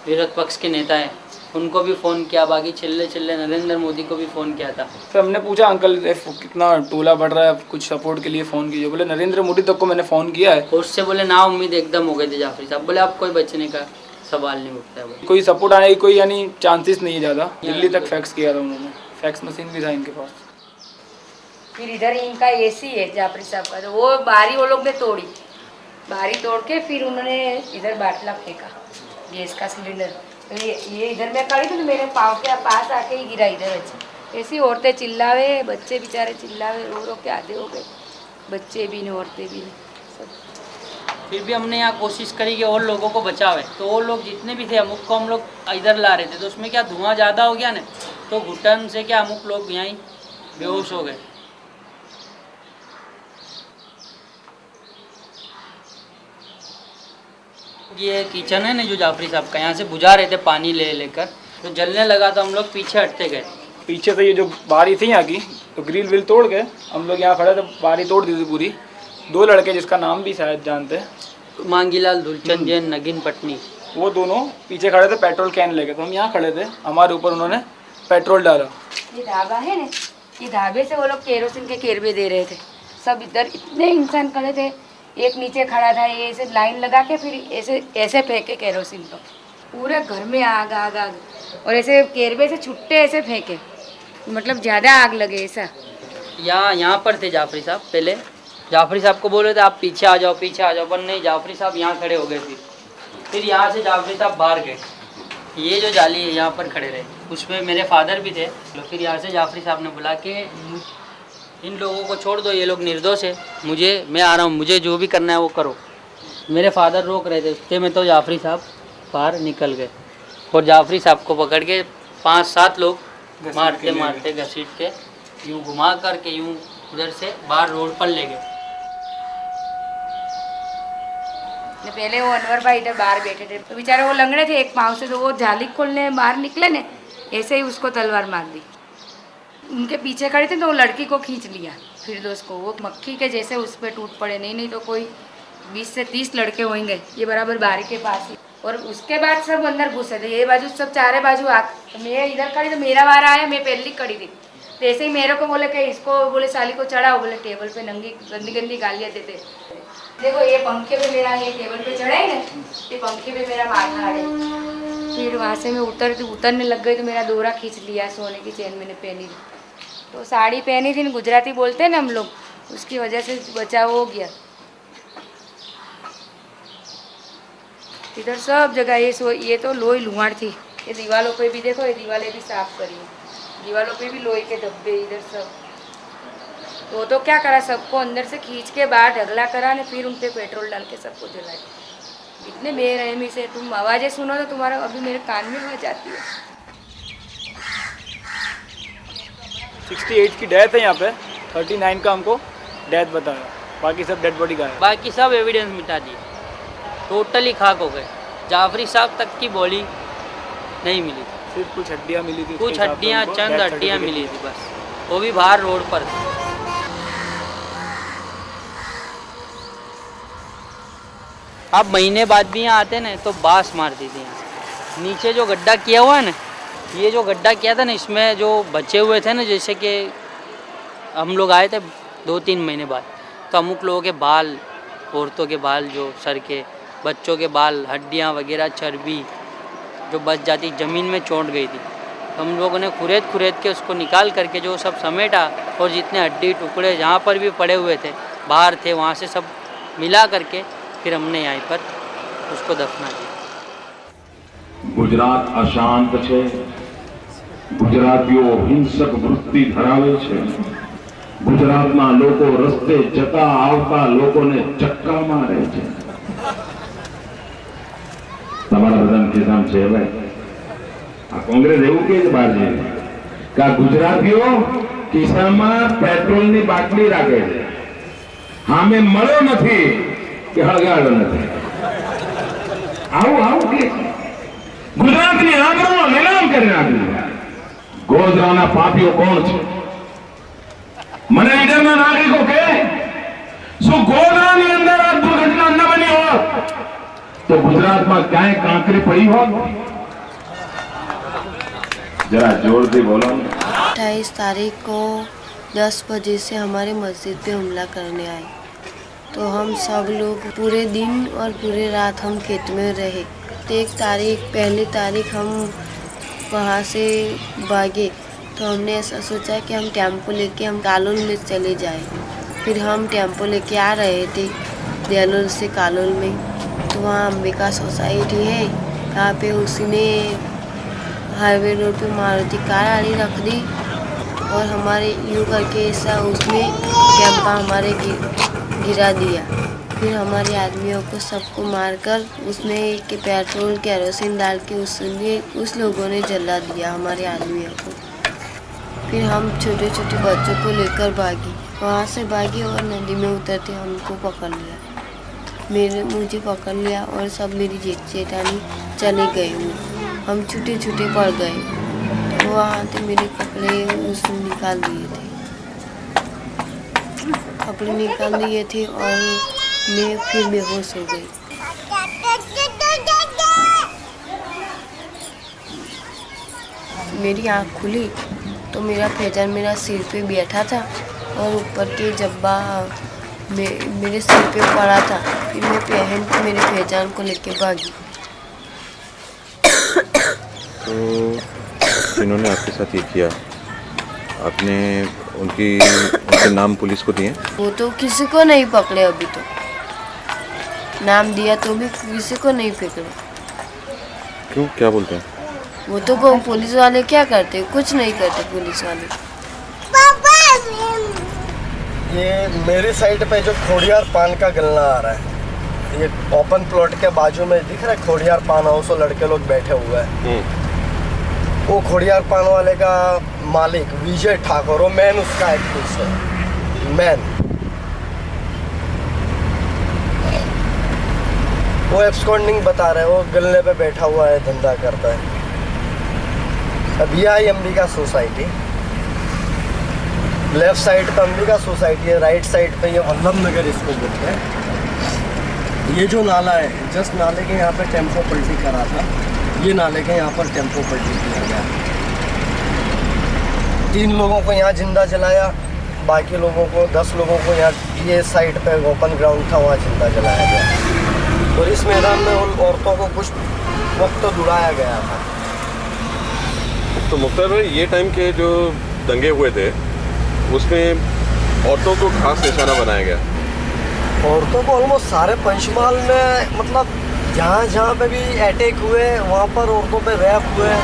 विरोध पक्ष के नेता हैं, उनको भी फ़ोन किया। बाकी चिल्ले नरेंद्र मोदी को भी फ़ोन किया था। फिर हमने पूछा, अंकल कितना टोला बढ़ रहा है, कुछ सपोर्ट के लिए फ़ोन कीजिए। बोले नरेंद्र मोदी तक को मैंने फ़ोन किया है। उससे बोले ना उम्मीद एकदम हो गई थी जाफरी साहब। बोले अब कोई बचने का सवाल नहीं उठता है, कोई सपोर्ट आने की कोई यानी चांसेस नहीं है ज़्यादा। दिल्ली तक फैक्स किया था उन्होंने, फैक्स मशीन भी था इनके पास। फिर इधर इनका AC है जाफरी साहब का, तो वो बारी वो लोग ने तोड़ी, बारी तोड़ के फिर उन्होंने इधर बाटला फेंका, गैस का सिलेंडर। तो ये इधर मैं खड़ी थी, तो मेरे पाँव के पास आके ही गिरा इधर। ऐसी औरतें चिल्लावे, बच्चे बेचारे चिल्लावे, रो के आधे हो गए, बच्चे भी नहीं, औरतें भी नहीं। फिर भी हमने यहाँ कोशिश करी कि और लोगों को बचावे। तो वो लोग जितने भी थे, अमुक को हम लोग इधर ला रहे थे, तो उसमें क्या धुआं ज़्यादा हो गया ना, तो घुटन से क्या अमुक लोग यहीं बेहोश हो गए। ये किचन है ना जो जाफरी साहब का, यहाँ से बुझा रहे थे पानी लेकर, तो जलने लगा तो हम लोग पीछे हटते गए। पीछे से ये जो बारी थी यहाँ की, तो ग्रिल विल तोड़ के हम लोग यहाँ खड़े थे, बारी तोड़ दी थी पूरी। 2 लड़के जिसका नाम भी शायद जानते हैं, मांगीलाल धुलचंद जैन, नगीन पटनी, वो दोनों पीछे खड़े थे पेट्रोल कैन लेके। तो हम यहाँ खड़े थे, हमारे ऊपर उन्होंने पेट्रोल डाला। ये ढाबा है ना, ये ढाबे से वो लोग केरोसिन के केरबे दे रहे थे। सब इधर इतने इंसान खड़े थे, एक नीचे खड़ा था, ये ऐसे लाइन लगा के फिर ऐसे फेंके केरोसिन को, पूरे घर में आग। और ऐसे केरबे से छुट्टे ऐसे फेंके, मतलब ज़्यादा आग लगे ऐसा। यहाँ पर थे जाफरी साहब। पहले जाफरी साहब को बोल रहे थे आप पीछे आ जाओ, पर नहीं, जाफरी साहब यहाँ खड़े हो गए। फिर यहाँ से जाफरी साहब बाहर गए, ये जो जाली है यहाँ पर खड़े रहे, उसमें मेरे फादर भी थे। फिर यहाँ से जाफरी साहब ने बोला कि इन लोगों को छोड़ दो, ये लोग निर्दोष है, मैं आ रहा हूँ, मुझे जो भी करना है वो करो। मेरे फादर रोक रहे थे, उसके में तो जाफरी साहब बाहर निकल गए और जाफरी साहब को पकड़ के 5-7 लोग मारते मारते घसीट के यूँ घुमा करके यूँ उधर से बाहर रोड पर ले गए। पहले वो अनवर भाई इधर बाहर बैठे थे तो बेचारे वो लंगड़े थे एक पाँव से, तो वो जाली खोलने बाहर निकले ने, ऐसे ही उसको तलवार मार दी। उनके पीछे खड़े थे तो वो लड़की को खींच लिया, फिरदौस को, वो मक्खी के जैसे उस पर टूट पड़े। नहीं तो कोई 20 से 30 लड़के होंगे, ये बराबर बारी के पास ही। और उसके बाद सब अंदर घुसे थे, ये बाजू सब चारे बाजू आ, तो मैं इधर खड़ी तो मेरा वारा आया, मैं पहली खड़ी थी। तो ऐसे ही मेरे को बोले कि इसको, बोले साली को चढ़ाओ, बोले टेबल पे नंगी गंदी गंदी गालियाँ देते। देखो ये पंखे पे मेरा, ये टेबल पे चढ़ाई ना, ये पंखे पे मेरा माथा आड़े। फिर वहाँ से मैं उतरने लग गई तो मेरा दोहरा खींच लिया, सोने की चेन मैंने पहनी थी, तो साड़ी पहनी थी, गुजराती बोलते हैं ना हम लोग, उसकी वजह से बचाव हो गया। इधर सब जगह ये तो लोई लुहाड़ थी। ये दीवारों पे भी देखो, ये दीवारें भी साफ करी, दीवारों पे भी लोहे के धब्बे, इधर सब। तो क्या करा, सबको अंदर से खींच के बाहर ढगला करा ने, फिर उन पे पेट्रोल डाल के सबको जलाए। इतने बेरहमी से, तुम आवाज़ें सुनो तो तुम्हारा अभी मेरे कान में आवाज आती है। 68 की डेथ है यहाँ पे, 39 का हमको डेथ बताया, बाकी सब डेड बॉडी का है। बाकी सब एविडेंस मिटा दिए, टोटली खाक हो गए। जाफरी साहब तक की बॉडी नहीं मिली थी, सिर्फ कुछ हड्डियाँ मिली थी, कुछ हड्डियाँ, चंद हड्डियाँ मिली थी बस, वो भी बाहर रोड पर। अब महीने बाद भी यहाँ आते ना तो बास मार दी थी यहाँ से। नीचे जो गड्ढा किया हुआ है ना, ये जो गड्ढा किया था ना, इसमें जो बचे हुए थे ना, जैसे कि हम लोग आए थे 2-3 महीने बाद, तो अमुक लोगों के बाल, औरतों के बाल, जो सर के, बच्चों के बाल, हड्डियाँ वगैरह, चर्बी जो बच जाती ज़मीन में चोट गई थी, तो हम लोगों ने खुरेद के उसको निकाल करके जो सब समेटा, और जितने हड्डी टुकड़े जहाँ पर भी पड़े हुए थे, बाहर थे, वहाँ से सब मिला करके फिर हमने यहाँ पर उसको दफना किया। गुजरात अशांत છે, ગુજરાતીઓ હિંસક વૃત્તિ ધરાવે છે, ગુજરાતના લોકો રસ્તે જતા આવતા લોકોને ચક્કા મારે છે। તમારા બધાને ખિસામ છે ભાઈ, આ કોંગ્રેસ એવું કે છે બહાર જઈને કે આ ગુજરાતીઓ ખિસ્સામાં પેટ્રોલની બાટલી રાખે છે, સામે મળ્યો નથી કે હળગાડ્યો નથી, આવું કે ગુજરાતની આબરૂનો નીલામ કરી નાખ્યું। ગોધરાના પાપીઓ કોણ છે? મને ઈડરના નાગરિકો કે શું ગોધરાની અંદર આ દુર્ઘટના ન બની હોત તો ગુજરાતમાં ક્યાંય કાંકરી પડી હોત? जरा जोर से बोलो। 28 तारीख को 10 बजे से हमारे मस्जिद पे हमला करने आए, तो हम सब लोग पूरे दिन और पूरे रात हम खेत में रहे। तो पहली तारीख हम वहाँ से भागे, तो हमने ऐसा सोचा कि हम टेम्पो लेके हम कालोल में चले जाए। फिर हम टेम्पो लेके आ रहे थे देलोल से कालोल में, तो वहाँ अंबिका सोसाइटी है, यहाँ पे उसी ने हाईवे रोड पे मारुति कार आड़ी रख दी और हमारे यूँ करके ऐसा उसने कैंपा हमारे गिरा दिया। फिर हमारे आदमियों को सबको मारकर उसमें के पेट्रोल केरोसिन डाल के उस लोगों ने जला दिया हमारे आदमियों को। फिर हम छोटे छोटे बच्चों को लेकर भागी, वहाँ से भागी और नदी में उतरते हमको पकड़ लिया, मुझे पकड़ लिया और सब मेरी जेठानी चले गए हुए, हम छूटे छूटे पड़ गए। तो वहाँ से मेरे कपड़े उसने निकाल दिए थे, कपड़े निकाल दिए थे और मैं फिर बेहोश हो गई। मेरी आँख खुली तो मेरा फैजान मेरा सिर पे बैठा था और ऊपर के जब्बा मेरे सिर पे पड़ा था। फिर मैं पहन के मेरे फैजान को लेके भागी। तो जिन्होंने आपके साथ ये किया, आपने उनके नाम पुलिस को दिए? वो तो किसी को नहीं पकड़े, अभी तो नाम दिया तो भी किसी को नहीं पकड़े। क्यों, क्या बोलते हैं? वो तो पुलिस वाले क्या करते, कुछ नहीं करते पुलिस वाले। ये मेरी साइड पे जो खोड़ियार पान का गल्ला आ रहा है, ये ओपन प्लॉट के बाजू में दिख रहा है खोड़ियार पान हाउस और लड़के लोग बैठे हुए हैं। वो खोड़ियार पान वाले का मालिक विजय ठाकुर, वो मैन उसका एक्टिव है, मैन वो एब्सकॉन्डिंग बता रहे हैं, वो गल्ले पे बैठा हुआ है, धंधा करता है। अब ये आई अंबिका सोसाइटी, लेफ्ट साइड पे अंबिका सोसाइटी है, राइट साइड पे ये वल्लभ नगर इसको बोलते हैं। ये जो नाला है, जस्ट नाले के यहाँ पे टेम्पो पलटी करा था, ये नाले के यहाँ पर टेम्पो पलटी किया गया। 3 लोगों को यहाँ जिंदा जलाया, बाकी लोगों को 10 लोगों को यहाँ ये साइड पे ओपन ग्राउंड था वहाँ जिंदा जलाया गया। और इस मैदान में उन औरतों को कुछ वक्त दुलाया गया था। तो मुख्तार भाई, ये टाइम के जो दंगे हुए थे उसमें औरतों को खास निशाना बनाया गया। औरतों को ऑलमोस्ट सारे पंचमहल में, मतलब जहाँ जहाँ पे भी अटैक हुए वहाँ पर औरतों पे रेप हुए।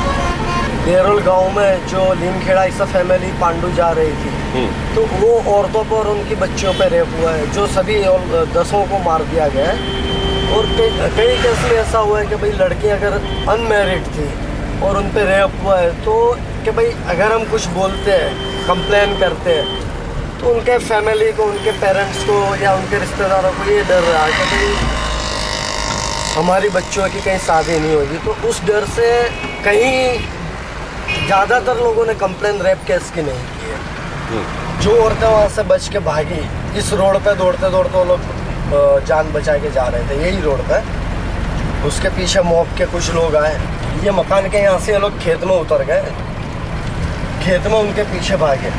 देरोल गांव में जो लीमखेड़ा इस फैमिली पांडू जा रही थी, तो वो औरतों पर और उनकी बच्चियों पे रेप हुआ है, जो सभी 10 को मार दिया गया है। और कई केस में ऐसा हुआ है कि भाई लड़की अगर अनमैरिड थी और उन पे रेप हुआ है, तो कि भाई अगर हम कुछ बोलते हैं, कंप्लेन करते हैं, तो उनके फैमिली को, उनके पेरेंट्स को या उनके रिश्तेदारों को ये डर रहा है कि भाई हमारी बच्चों की कहीं शादी नहीं होगी। तो उस डर से कहीं ज़्यादातर लोगों ने कंप्लेन रेप केस की नहीं की है। जो औरतें वहाँ से बच के भागी, इस रोड पे दौड़ते दौड़ते वो लोग जान बचा के जा रहे थे, यही रोड पे। उसके पीछे मॉब के कुछ लोग आए, ये मकान के यहाँ से ये लोग खेत में उतर गए, खेत में उनके पीछे भागे।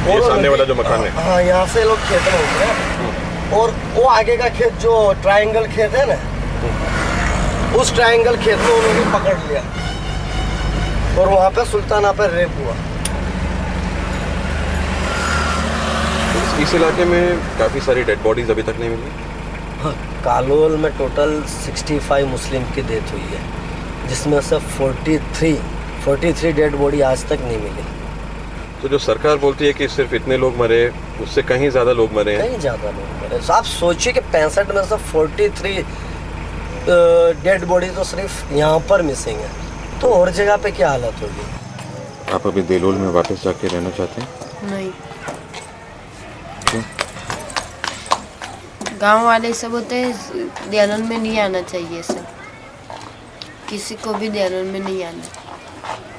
ये सामने वाला जो मकान है, हाँ, यहाँ से लोग खेत में उतरे और वो आगे का खेत जो ट्रायंगल खेत है ना, उस ट्रायंगल खेत में उन्होंने पकड़ लिया और वहाँ पे सुल्ताना पर रेप हुआ। इस इलाके में काफ़ी सारी डेड बॉडीज अभी तक नहीं मिली। हाँ, कालोल में टोटल 65 मुस्लिम की डेथ हुई है, जिसमें से 43 डेड बॉडी आज तक नहीं मिली। तो जो सरकार बोलती है कि सिर्फ इतने लोग मरे, उससे कहीं ज़्यादा लोग मरे हैं। कहीं ज़्यादा लोग मरे। आप सोचिए कि 65 में से 43 डेड बॉडी तो सिर्फ यहाँ पर मिसिंग है, तो और जगह पे क्या हालत होगी। आप अभी देलोल में वापस जाके रहना चाहते हैं? नहीं, गांव वाले सब होते हैं, देहरादून में नहीं आना चाहिए सर, किसी को भी देहरादून में नहीं आना।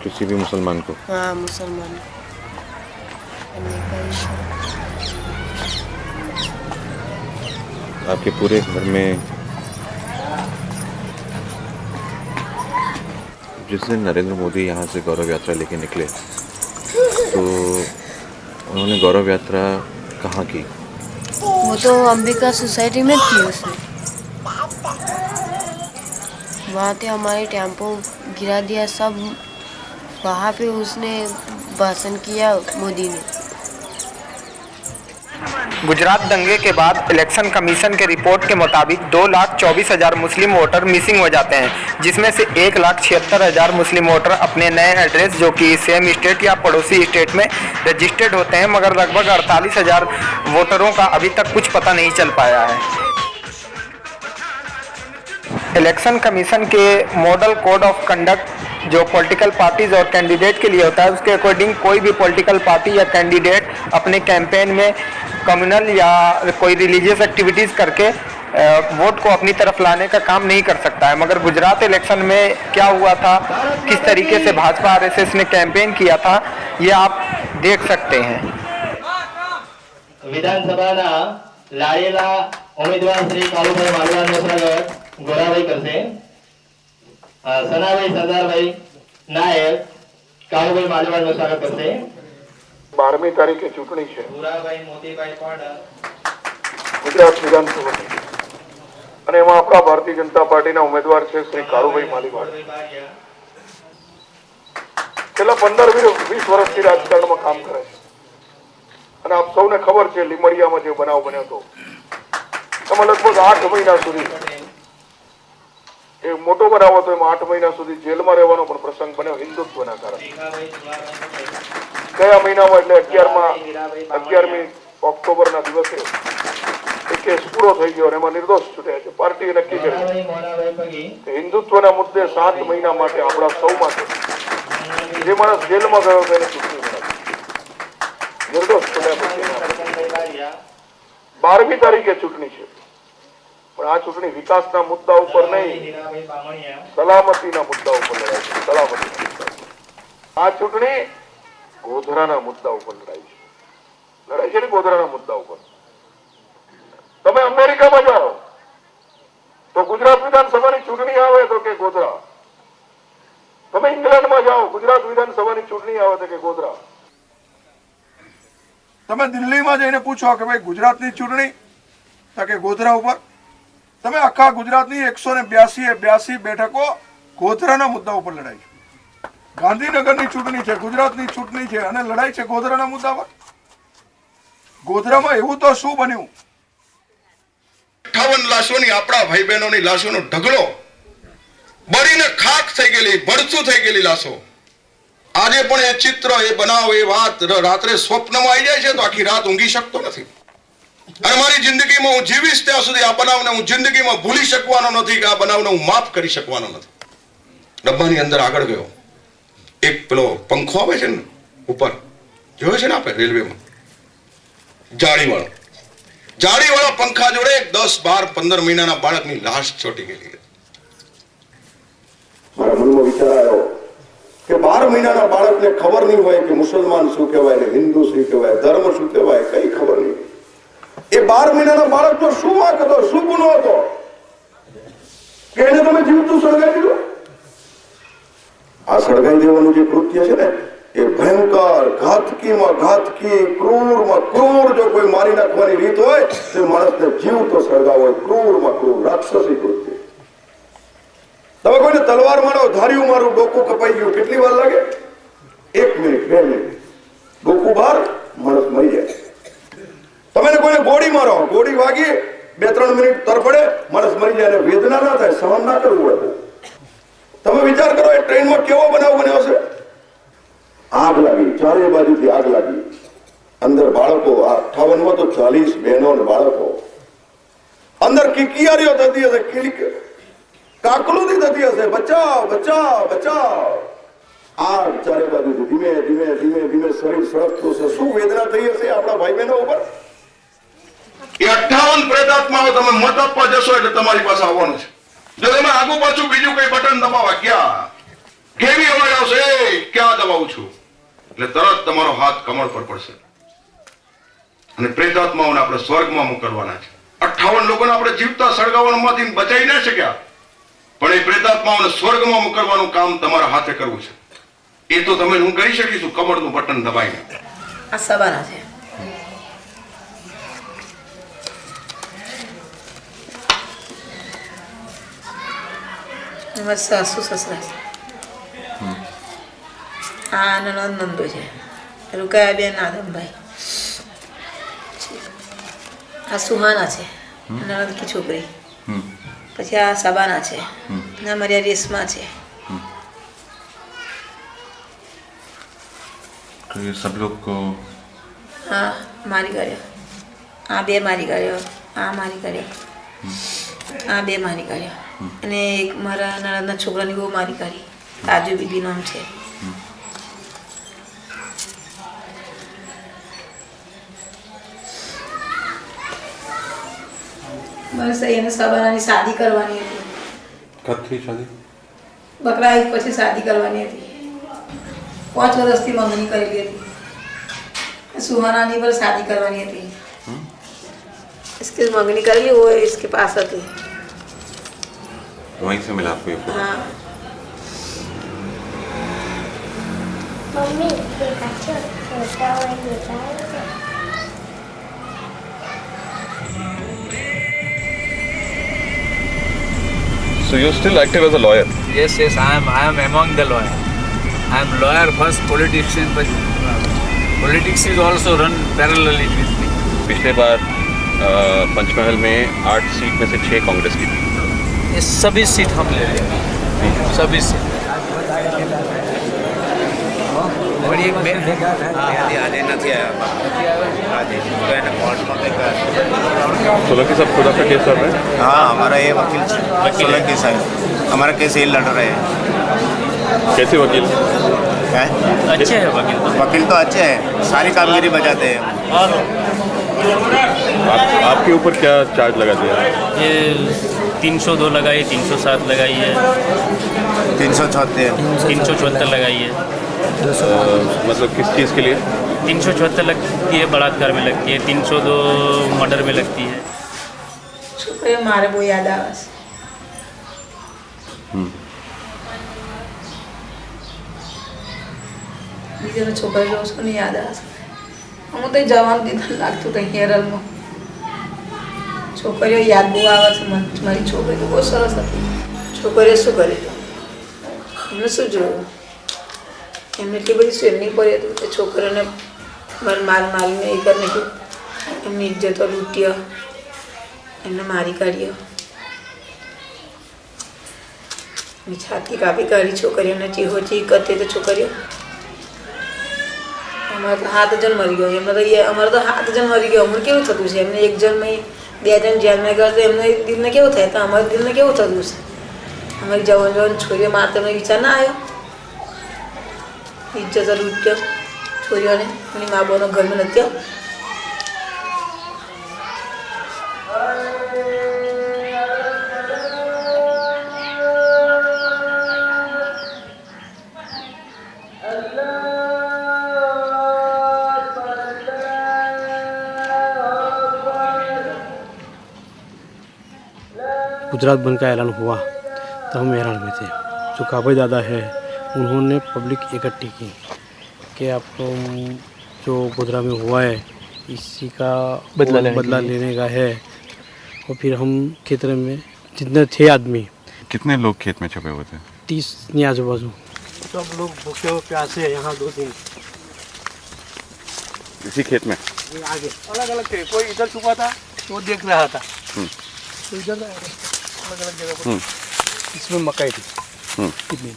किसी भी मुसलमान को? हाँ, मुसलमान को। आपके पूरे घर में जिस दिन नरेंद्र मोदी यहाँ से गौरव यात्रा लेके निकले, तो उन्होंने गौरव यात्रा कहाँ की? वो तो अंबिका सोसाइटी में थी, उसमें वहाँ पे हमारे टेम्पो गिरा दिया सब, वहाँ पे उसने भाषण किया मोदी ने। गुजरात दंगे के बाद इलेक्शन कमीशन के रिपोर्ट के मुताबिक 2,24,000 मुस्लिम वोटर मिसिंग हो जाते हैं, जिसमें से 1,76,000 मुस्लिम वोटर अपने नए एड्रेस जो कि सेम स्टेट या पड़ोसी स्टेट में रजिस्टर्ड होते हैं, मगर लगभग 48,000 वोटरों का अभी तक कुछ पता नहीं चल पाया है। इलेक्शन कमीशन के मॉडल कोड ऑफ कंडक्ट जो पॉलिटिकल पार्टीज और कैंडिडेट के लिए होता है, उसके अकॉर्डिंग कोई भी पॉलिटिकल पार्टी या कैंडिडेट अपने कैंपेन में कम्युनल या कोई रिलीजियस एक्टिविटीज़ करके वोट को अपनी तरफ लाने का काम नहीं कर सकता है। मगर गुजरात इलेक्शन में क्या हुआ था, किस तरीके से भाजपा आरएसएस ने कैंपेन किया था, ये आप देख सकते हैं। विधानसभा लाड़ेला उम्मीदवार श्री कालूभाई मालवाનું સ્વાગત ગોરાભાઈ કરશે। સનાભાઈ સરદારભાઈ નાયક કાળુભાઈ માલવાનું સ્વાગત કરશે। 12મી તારીખે ચૂંટણી છે ભૂરાભાઈ મોતીભાઈ પાડા ગુજરાત વિધાનસભાની, અને એમાં આપણા ભારતીય જનતા પાર્ટીના ઉમેદવાર છે શ્રી કાળુભાઈ માલીવાડ। છેલ્લા 15-20 વર્ષથી રાજકારણમાં કામ કરે છે, અને આપ સૌને ખબર છે લીમડિયામાં જે બનાવ બન્યો હતો, એમાં લગભગ 8 મહિના સુધી એ મોટો બનાવ હતો, એમાં 8 મહિના સુધી જેલમાં રહેવાનો પણ પ્રસંગ બન્યો હિન્દુત્વના કારણે। ગયા મહિનામાં એટલે 11મી ઓક્ટોબરના દિવસે એ કેસ પૂરો થઈ ગયો અને એમાં નિર્દોષ છૂટ્યા છે. પાર્ટીએ નક્કી કર્યું કે હિન્દુત્વના મુદ્દે 7 મહિના માટે આપણા સૌ માટે જે માણસ જેલમાં ગયો હતો એને ચૂંટણી કરાવી. નિર્દોષ છૂટ્યા પછી 12મી તારીખે ચૂંટણી છે, પણ આ ચૂંટણી વિકાસના મુદ્દા ઉપર નહીં, સલામતીના મુદ્દા ઉપર લડાય છે. સલામતીના મુદ્દા આ ચૂંટણી ગોધરાના મુદ્દા ઉપર લડાય છે. લડાય છે ને ગોધરાના મુદ્દા ઉપર. તમે અમેરિકામાં જાઓ તો ગુજરાત વિધાનસભાની ચૂંટણી આવે તો કે ગોધરા. તમે ઇંગ્લેન્ડમાં જાઓ ગુજરાત વિધાનસભાની ચૂંટણી આવે તો કે ગોધરા. તમે દિલ્હીમાં જઈને પૂછો કે ભાઈ ગુજરાતની ચૂંટણી તો કે ગોધરા ઉપર. તમે આખા ગુજરાતની 182 બેઠકો ગોધરાના મુદ્દા ઉપર લડાઈ છે. ગાંધીનગરની ચૂંટણી છે, ગુજરાતની ચૂંટણી છે અને લડાઈ છે ગોધરાના મુદ્દા પર. ગોધરામાં એવું તો શું બન્યું? 58 લાશોની, આપણા ભાઈ બહેનોની લાશોનો ઢગલો, બળીને ખાક થઈ ગયેલી, ભડથું થઈ ગયેલી લાશો. આજે પણ એ ચિત્ર, એ બનાવ, એ વાત રાત્રે સ્વપ્નમાં આવી જાય છે તો આખી રાત ઊંઘી શકતો નથી. અને મારી જિંદગીમાં હું જીવીશ ત્યાં સુધી આ બનાવને હું જિંદગીમાં ભૂલી શકવાનો નથી કે આ બનાવને હું માફ કરી શકવાનો નથી. ડબ્બાની અંદર આગળ ગયો, એક પેલો પંખો આવે છે ને ઉપર, જોયો છે ને આપણે રેલવેમાં, જાળીવાળા પંખા જોડે 10, 12, 15 મહિનાના બાળકની લાશ ચોટી ગયેલી. મારા મનમાં વિચાર આવ્યો કે 12 મહિનાના બાળકને ખબર નહીં હોય કે મુસલમાન શું કહેવાય ને હિન્દુ શું કહેવાય, ધર્મ શું કહેવાય, કઈ ખબર નહીં. એ 12 મહિનાના બાળકનો શું વાંક હતો, શું ગુનો હતો કે એને તમે જીવતું સળગાવી દીધું? આ સળગાવી દેવાનું જે કૃત્ય છે ને એ ભયંકર, ઘાતકીમાં ઘાતકી, ક્રૂરમાં ક્રૂર જો કોઈ મારી નાખવાની રીત હોય તો માણસને જીવતો સળગાવો, ક્રૂરમાં ક્રૂર, રાક્ષસી કૃત્ય. તમે કોઈને તલવાર મારો, ધાર્યું મારું, ડોકું કપાઈ ગયું, કેટલી વાર લાગે? 1 મિનિટ, 2 મિનિટ, ડોકું બહાર, માણસ મરી જાય. તમે કોઈને ગોળી મારો, ગોળી વાગી 2-3 મિનિટ તરફડે, માણસ મરી જાય. વેદના ના થાય, સહન ના કરવું પડે. તમે વિચાર કરો એ ટ્રેનમાં કેવો બનાવ બન્યો છે. આગ લાગી, ચારે બાજુથી આગ લાગી, અંદર બાળકો, 58માં તો 40 બહેનો અને બાળકો, અંદર કિકિયારીઓ થતી હશે, કાકલું થતી હશે, બચાવ બચાવ બચાવ. આગ ચારે બાજુથી ધીમે ધીમે ધીમે ધીમે શરીર સળગતું હશે. શું વેદના થઈ હશે આપણા ભાઈ બહેનો ઉપર. એ 58 પ્રેતાત્માઓ તમે મત આપવા જશો એટલે તમારી પાસે આવવાનું છે. જો તમે આગુ પાછું બીજું કઈ બટન દબાવવા ગયા, કેવી અવાજ આવશે, ક્યાં દબાવું છું, એટલે તરત તમારો હાથ કમર પર પડશે અને પ્રેતાત્માઓને આપણે સ્વર્ગમાં મોકલવાના છે. 58 લોકોને આપણે જીવતા સળગાવવામાંથી બચાવી ના શક્યા, પણ એ પ્રેતાત્માઓને સ્વર્ગમાં મોકલવાનું કામ તમારા હાથે કરવું છે. એ તો તમે હું કરી શકીશું કમરનું બટન દબાઈને. આ સવાના છે. અમારા સાસુ સસરા છે. આ નણંદ નંદો છે, રૂકાયાબેન આદમભાઈ. આ સુહાના છે, નણંદ કી છોકરી. પછી આ સબાના છે, અને અમારી રેશમા છે. तो ये सब लोग को हाँ मारी કર્યો. આ 2 મારી કર્યો, આ મારી કર્યો, આ 2 મારી કર્યો, અને એક મારા નણંદના છોકરાની બહુ મારી કરી, તાજુ બીબી નામ છે. બસ એને સવારાની શાદી કરવાની હતી. कब थी शादी? બકરા ઈદ પછી શાદી કરવાની હતી. 5 વર્ષથી મંગણી કરેલી હતી. સુહાનાની પર शादी करवानी थी. इसकी मंगनी कर ली, वो इसके पास थी. वहीं से मिला आपको ये फोटो? हाँ. मम्मी देखा छोटा और बेटा है. So you're still active as a lawyer? Yes, I am among the lawyer. I am lawyer first, politician, but politics is also run parallelly with me. पिछले बार पंचमहल में 8 सीट में से 6 कांग्रेस की थी. ये सभी सीट हम ले लेंगे, सभी सीट. सोलंकी साहब खुद आपका केस चल रहा है? हाँ, हमारा ये वकील सोलंकी साहब हमारा केस ये लड़ रहे हैं। कैसे वकील? अच्छे हैं वकील तो अच्छे हैं, सारी कामगिरी बजाते हैं। आपके ऊपर क्या चार्ज लगा दिया? ये 302 लगाई, 307 लगाई है, 374 लगाई है। मतलब किस चीज़ के लिए? 374 लगती है बलात्कार में लगती है, 302 मर्डर में लगती है। छुपे मारे वो याद आवाज બીજાનો છોકરો જો उसको नहीं याद आ હું તો જવાન દીધા લાગતું કઈ કેરળમાં છોકરીઓ યાદ બહુ આવે છે મારી છોકરી તો બહુ સરસ હતી છોકરીએ શું કર્યું એમને શું જોયું એમને એટલી બધી સ્વિમિંગ પડી હતી કે છોકરીઓને મારીને એ કરી નાખ્યું એમની ઇજ્જતો લૂંટ્યો એમને મારી કાઢ્યો छाती कापी काढ़ी छोकरीओने चीहो ची करती तो छोकरीओ अमर तो 7 जन मरी गयो एमने तो ये अमर तो 7 जन मरी गयो अमर केवुं थतुं छे एमने 1 जन में 2 जन जेल में गए तो एमने दिल ने केवुं थाय तो अमर दिल ने केवुं थतुं छे अमर जवान छोरीओ मारते में विचार ना आयो इज्जत लूट्यो छोरीओने एनी मां बोनो घर में नथी गुजरात बंद का ऐलान हुआ तो हम हैरान में थे। जो काबे दादा है उन्होंने पब्लिक इकट्ठी की कि आपको जो गुजरात में हुआ है इसी का बदला लेने का है। और फिर हम क्षेत्र में जितने थे आदमी, कितने लोग खेत में छुपे हुए थे? 30 आजू बाजू सब लोग भूखे और प्यासे हैं। यहाँ 2 दिन इसी खेत में आगे अलग अलग थे, कोई इधर छुपा था वो देख रहा था, तो इधर अलग अलग जगह पर इसमें मकई थी कितनी।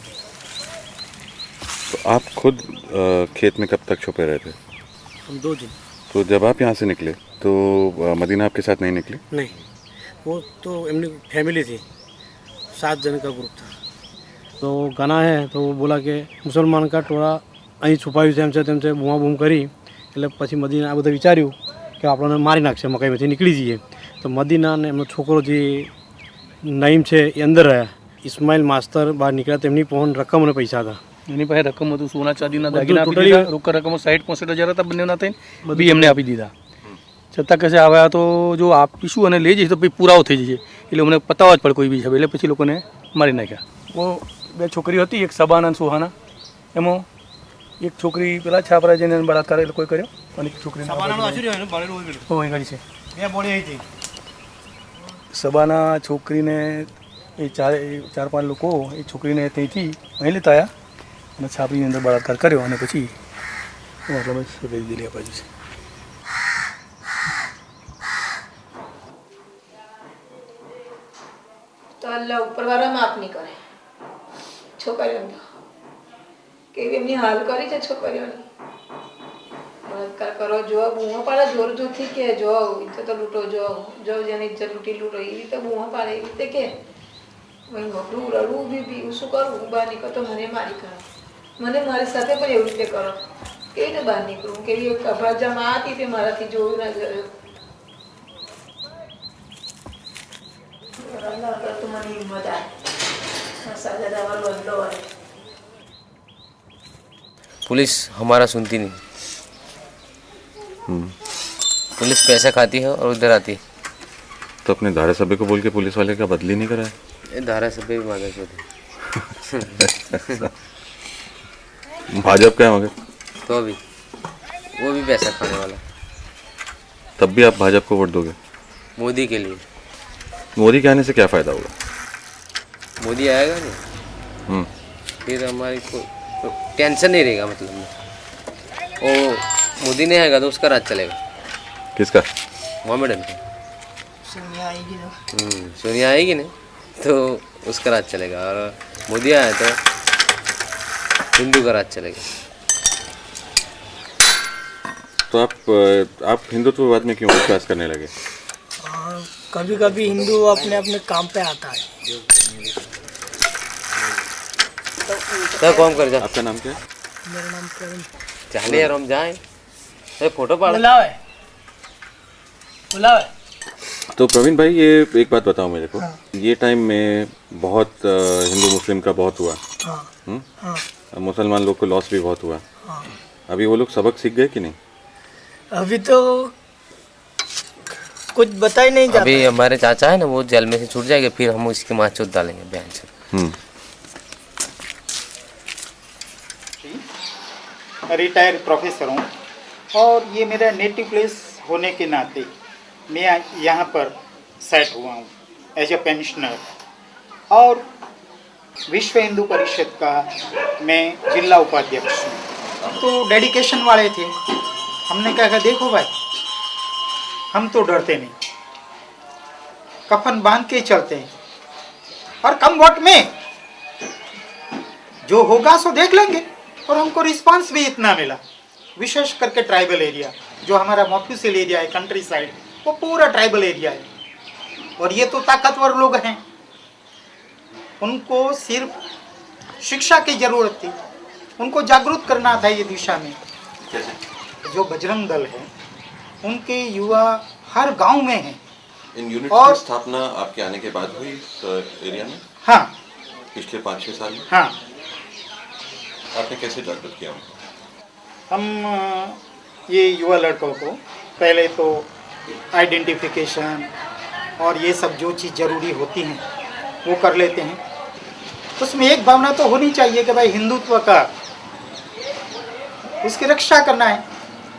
तो आप खुद खेत में कब तक छुपे रहे थे? हम 2 दिन। तो जब आप यहाँ से निकले तो मदीना आपके साथ नहीं निकली? नहीं, वो तो एमनी फैमिली थी, 7 जन का ग्रुप था। तो गाना है तो वो बोला कि मुसलमान का टोळा અહીં છુપાયું છે, તેમ છે બૂમા બૂમ કરી એટલે પછી મદીના આ બધું વિચાર્યું કે આપણને મારી નાખશે, મકાઈમાંથી નીકળી જઈએ। તો મદીના અને એમનો છોકરો જે નઈમ છે એ અંદર રહ્યા। ઇસ્માઇલ માસ્તર બહાર નીકળ્યા, તેમની પહોંચ રકમ અને પૈસા હતા। એની પાસે રકમ હતું, સોના ચાંદીના દાગીના આપી દીધા, રોકડ રકમ 60-65 હજાર હતા, બંનેના થઈને બી એમને આપી દીધા। છતાં કહેશે હવે આ તો જો આપીશું અને લઈ જઈશ તો પછી પુરાવો થઈ જશે, એટલે અમને પતાવવા જ પડે કોઈ બી છે, એટલે પછી લોકોને મારી નાખ્યા। वो 2 છોકરીઓ હતી, એક સબાના અને સુહાના। એમાં એક છોકરી પેલા છાપરા જઈને બળાત્કાર એ લોકોએ કર્યો અને એક છોકરી છે સબાના છોકરીને એ 4-5 લોકો એ છોકરીને ત્યાંથી અહીં લેતા આવ્યા અને છાપરીની અંદર બળાત્કાર કર્યો અને પછી મતલબ સગાઈ દિલી અપાઈ છે। तो अल्लाह ऊपर वाला माफ नहीं करे छोकरीओने केवी एमनी हाल करी छे छोकरीओनी बलात्कार करो जो बूमो पाड़े जोर जोरथी के जो इज्जत लूटो जो जेने इज्जत लूटी लूटो ए रीते बूमो पाड़े ए रीते के वही घबरू रड़ू भी શું કરું બહાર નીકળો તો મને મારી કરો, મને મારી સાથે પણ એવી રીતે કરો, કેવી રીતે બહાર નીકળું, કેવી એક અભાજામાં હતી તે મારાથી જોયું ના ગયું। અલ્લાહ પર તો મને હિંમત આવે સાજા દાવા બદલો હોય। पुलिस हमारा सुनती नहीं, पुलिस पैसा खाती है और उधर आती है। तो अपने धारा सभ्य को बोल के पुलिस वाले का बदली नहीं कराया? ये धारा सभ्य भी मांगे थे भाजपा का है मगर तो अभी वो भी पैसा खाने वाला। तब भी आप भाजपा को वोट दोगे? मोदी के लिए। मोदी के आने से क्या फायदा होगा? मोदी आएगा नहीं फिर हमारी को टेंशन नहीं रहेगा, मतलब वो मोदी नहीं आएगा तो उसका राज चलेगा। किसका? मोहम्मदन का। सोनिया आएगी ना तो उसका राज चलेगा, और मोदी आया तो हिंदू का राज चलेगा। तो आप हिंदुत्ववाद में क्यों विश्वास करने लगे? कभी कभी हिंदू अपने अपने काम पे आता है। क्या काम कर जा? आपका नाम क्या है? मेरा नाम प्रवीण। चले यार हम जाएं, तो फोटो पाड़ बुलाओ है। तो प्रवीण भाई, ये एक बात बताओ मेरे को। हाँ। ये टाइम में बहुत हिंदू मुस्लिम का बहुत हुआ। हाँ। हाँ। मुसलमान लोग को लॉस भी बहुत हुआ। हाँ। अभी वो लोग सबक सीख गए कि नहीं? अभी तो कुछ बता ही नहीं जाता। अभी हमारे चाचा है ना, वो जेल में से छूट जाएंगे, फिर हम उसकी माँ चोट डालेंगे बयान से। रिटायर्ड प्रोफेसर हूँ और ये मेरा नेटिव प्लेस होने के नाते मैं यहाँ पर सेट हुआ हूँ एज ए पेंशनर। और विश्व हिंदू परिषद का मैं जिला उपाध्यक्ष हूँ। तो डेडिकेशन वाले थे, हमने कहा देखो भाई, हम तो डरते नहीं, कफन बांध के चलते हैं और कम वक्त में जो होगा सो देख लेंगे। और हमको रिस्पांस भी इतना मिला, विशेष करके ट्राइबल एरिया, जो हमारा मोफ्यूसिल एरिया है, कंट्री साइड, वो पूरा ट्राइबल एरिया है। और ये तो ताकतवर लोग हैं, उनको सिर्फ शिक्षा की जरूरत थी, उनको जागरूक करना था ये दिशा में। जो बजरंग दल है, उनके युवा हर गांव में हैं। इन यूनिट की स्थापना आपके आने के बाद हुई इस एरिया में? हाँ, पिछले 5-6 साल में। हाँ। आपने कैसे जागरूक किया? हम ये युवा लड़कों को पहले तो आइडेंटिफिकेशन और ये सब जो चीज़ ज़रूरी होती हैं वो कर लेते हैं। उसमें एक भावना तो होनी चाहिए कि भाई हिंदुत्व का, उसकी रक्षा करना है,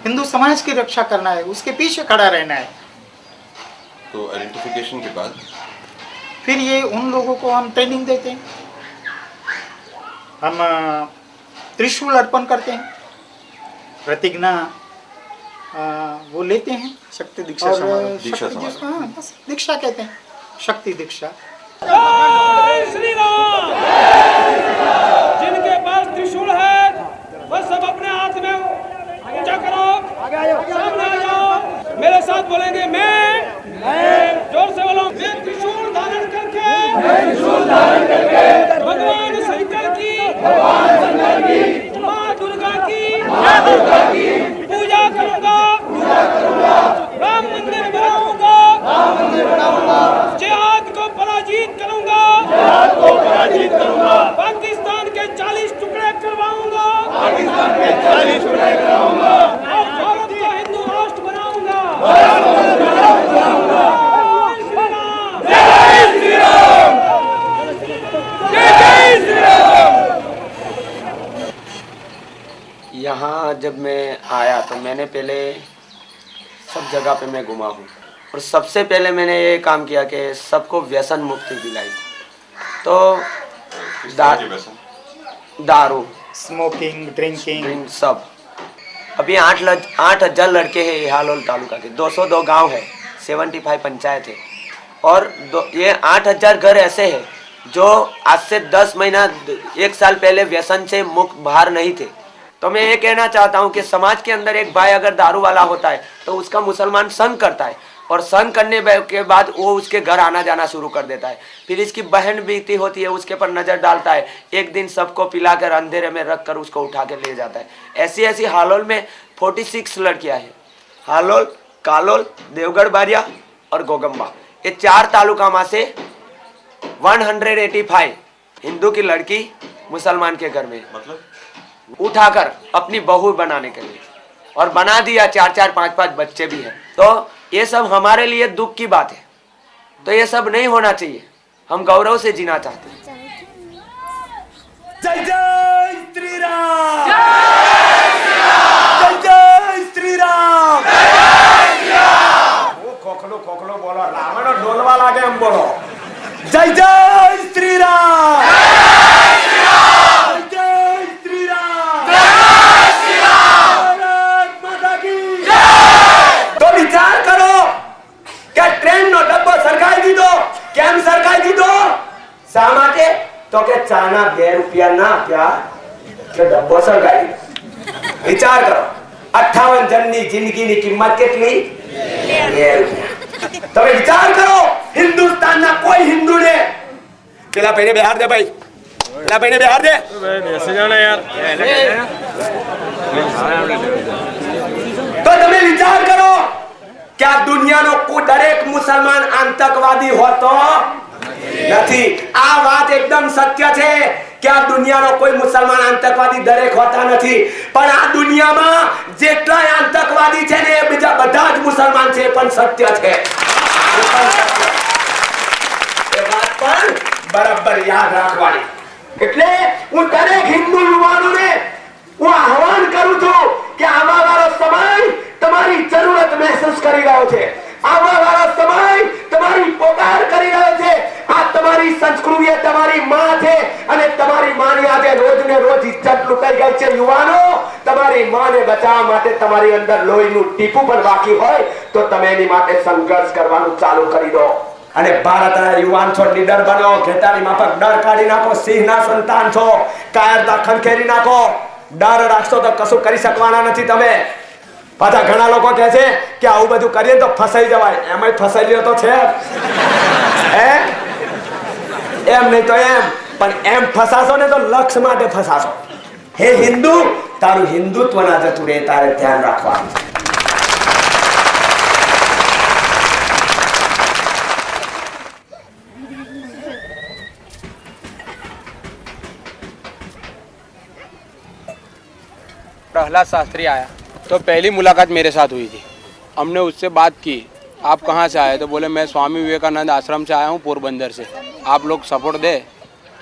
हिंदू समाज की रक्षा करना है, उसके पीछे खड़ा रहना है। तो आइडेंटिफिकेशन के बाद फिर ये उन लोगों को हम ट्रेनिंग देते हैं, हम त्रिशूल अर्पण करते हैं, प्रतिज्ञा वो लेते हैं, शक्ति दीक्षा हाँ बस दीक्षा कहते हैं, शक्ति दीक्षा। श्री राम। जिनके पास त्रिशूल है वह सब अपने हाथ में ऊंचा करो, सामने आ जाओ, मेरे साथ बोलेंगे मैं, जोर से बोलो, मैं त्रिशूल धारण करके भगवान शंकर की माँ दुर्गा की पूजा करूंगा, राम मंदिर बनाऊंगा, जिहाद को पराजित करूंगा, पाकिस्तान के 40 टुकड़े करवाऊंगा, और भारत को हिंदू राष्ट्र बनाऊंगा। जय श्री राम, जय श्री राम। यहाँ जब मैं आया तो मैंने पहले सब जगह पे मैं घुमा हूँ और सबसे पहले मैंने ये काम किया कि सबको व्यसन मुक्ति दिलाई। तो दारू, स्मोकिंग, ड्रिंकिंग सब। अभी 8,000 लड़के हैं हालोल तालुका के, 202 गांव है, 75 पंचायत है और ये 8,000 घर ऐसे हैं जो आज से 10 महीना 1 साल पहले व्यसन से मुक्त बाहर नहीं थे। तो मैं ये कहना चाहता हूँ कि समाज के अंदर एक भाई अगर दारू वाला होता है तो उसका मुसलमान संग करता है और संग करने के बाद वो उसके घर आना जाना शुरू कर देता है। फिर इसकी बहन बीती होती है, उसके पर नज़र डालता है, एक दिन सबको पिलाकर अंधेरे में रख कर उसको उठा कर ले जाता है। ऐसी हालोल में 46 लड़कियाँ हैं। हालोल, कालोल, देवगढ़ बारिया और गोगम्बा, ये 4 तालुका में से 185 हिंदू की लड़की मुसलमान के घर में मतलब उठाकर अपनी बहू बनाने के लिए, और बना दिया, 4-4, 5-5 बच्चे भी हैं। तो ये सब हमारे लिए दुख की बात है, तो ये सब नहीं होना चाहिए। हम गौरव से जीना चाहते हैं। जय जय श्री राम, जय जय श्री राम, वो खोखलो बोलो, रावण और ढोलवा लागे हम बोलो, जय जय श्री राम, विचार करो क्या ट्रेन नो डब्बो सरकार दी दो, केम सरकार दी दो सामाटे तो के चाना 2 रुपया ना क्या के डब्बो सरकार दी। विचार करो 58 જણની જિંદગીની કિંમત કેટલી? 2 રૂપિયા. તમે વિચાર કરો, હિન્દુસ્તાનના કોઈ હિન્દુને પેલા ભાઈને બિહાર દે ભાઈ, પેલા ભાઈને બિહાર દે. બેસી જાઓ ને યાર. તો તમે વિચાર કરો કે આ દુનિયાનો દરેક મુસલમાન આતંકવાદી હોતો નથી. આ વાત એકદમ સત્ય છે કે આ દુનિયાનો કોઈ મુસલમાન આતંકવાદી દરેક હોતા નથી, પણ આ દુનિયામાં જેટલા આતંકવાદી છે ને એ બીજા બધા જ મુસલમાન છે, પણ સત્ય છે. એ વાત પણ બરાબર યાદ રાખવાની. એટલે હું દરેક હિન્દુ યુવાનોને હું આહવાન કરું છું કે આવા વાળો સમય તમારી જરૂરત મહેસૂસ કરી રહ્યો છે, આવા વાળો સમય તમારી પોકાર કરી રહ્યો છે. આ તમારી સંસ્કૃતિ, તમારી માં છે અને તમારી માની આજે રોજ ને રોજ ઇજ્જત લૂંટાઈ ગઈ છે. યુવાનો, તમારી માને બચાવવા માટે તમારી અંદર લોહીનું ટીપું પણ બાકી હોય તો તમે એની માટે સંઘર્ષ કરવાનું ચાલુ કરી દો. અને ભારતના યુવાન છો, લીડર બનો. ખેતાની માફક ડર કાઢી નાખો. સિંહના સંતાન છો, કાયરતા ખંખેરી નાખો. ડર રાખશો તો કશું કરી શકવાના નથી તમે. પાછા ઘણા લોકો કહે છે કે આવું બધું કરીએ તો ફસાઈ જવાય. એમાં ફસાઈ લ્યો તો છે એમ નહીં તો એમ, પણ એમ ફસાશો ને તો લક્ષ્ય માટે ફસાશો. હે હિન્દુ, તારું હિન્દુત્વ ના જતું રહે, તારે ધ્યાન રાખવાનું. प्रहलाद शास्त्री आया तो पहली मुलाकात मेरे साथ हुई थी। हमने उससे बात की, आप कहाँ से आए? तो बोले मैं स्वामी विवेकानंद आश्रम से आया हूँ पोरबंदर से, आप लोग सपोर्ट दे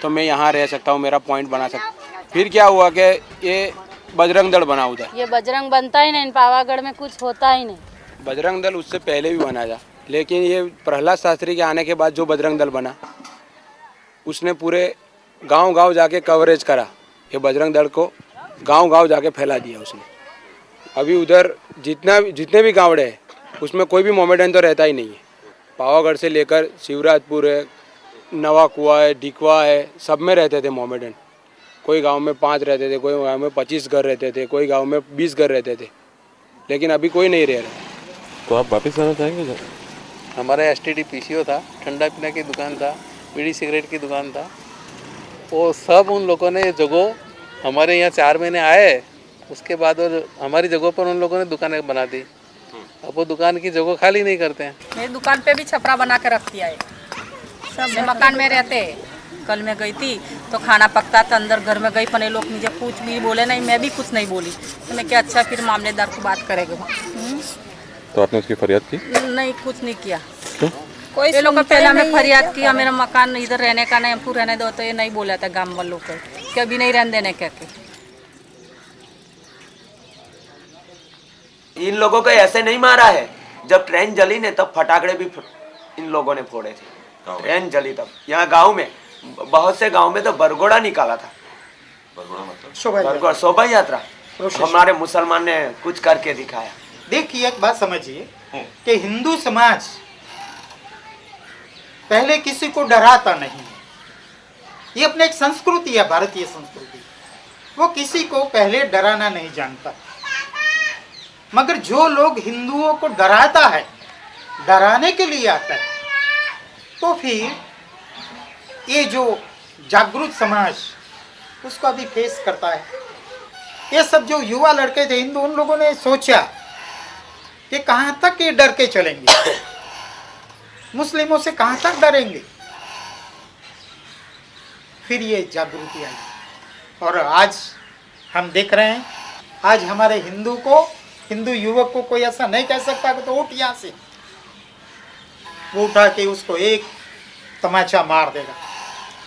तो मैं यहाँ रह सकता हूँ, मेरा पॉइंट बना सकता. फिर क्या हुआ कि ये बजरंग दल बना उधर. ये बजरंग बनता ही नहीं, पावागढ़ में कुछ होता ही नहीं. बजरंग दल उससे पहले भी बना था, लेकिन ये प्रहलाद शास्त्री के आने के बाद जो बजरंग दल बना, उसने पूरे गांव-गांव जाके कवरेज करा. ये बजरंग दल को गांव-गांव जाके फैला दिया उसने. अभी उधर जितने भी गाँव है उसमें कोई भी मोमेडन तो रहता ही नहीं है. पावागढ़ से लेकर शिवराजपुर है, नवा कुआ है, डिकवा है, सब में रहते थे मोमेडन. कोई गांव में 5 रहते थे, कोई गांव में 25 घर रहते थे, कोई गांव में 20 घर रहते थे, लेकिन अभी कोई नहीं रह रहा. तो आप वापस आना चाहेंगे सर? हमारा STD PCO था, ठंडा पीने की दुकान था, बीड़ी सिगरेट की दुकान था, वो सब उन लोगों ने जगह हमारे यहाँ 4 महीने आए, उसके बाद और हमारी जगह पर उन लोगों ने दुकानें बना दी. अब वो दुकान की जगह खाली नहीं करते हैं. मेरी दुकान पे भी छपरा बना के रख दिया है. सब मकान में रहते. कल मैं गई थी तो खाना पकता था, अंदर घर में गई, पर ये लोग मुझे कुछ भी बोले नहीं, मैं भी कुछ नहीं बोली. तो मैं क्या अच्छा फिर मामलेदार को बात करेंगे. तो आपने उसकी फरियाद की? नहीं, कुछ नहीं किया. क्यों? कोई ये लोग का पहला मैं फरियाद किया, मेरा मकान इधर रहने का नहीं, हमको रहने दो, तो ये नहीं बोला था गाँव वालों को कि अभी नहीं रहने देने क्या. इन लोगों को ऐसे नहीं मारा है. जब ट्रेन जली ने तब फटाकड़े भी इन लोगों ने फोड़े थे. ट्रेन जली तब यहाँ गांव में, बहुत से गांव में तो बरगोड़ा निकाला था. बरगोड़ा शोभा यात्रा हमारे मुसलमान ने कुछ करके दिखाया. देखिए, एक बात समझिए कि हिंदू समाज पहले किसी को डराता नहीं. ये अपने एक संस्कृति है, भारतीय संस्कृति. वो किसी को पहले डराना नहीं जानता. मगर जो लोग हिंदुओं को डराता है, डराने के लिए आता है, तो फिर ये जो जागरूक समाज उसको अभी फेस करता है. ये सब जो युवा लड़के थे हिंदू, उन लोगों ने सोचा कि कहाँ तक ये डर के चलेंगे, मुस्लिमों से कहाँ तक डरेंगे. फिर ये जागृति आई और आज हम देख रहे हैं, आज हमारे हिंदू युवक को कोई ऐसा नहीं कह सकता कि तो उठ यहाँ से, वो उठा के उसको एक तमाचा मार देगा.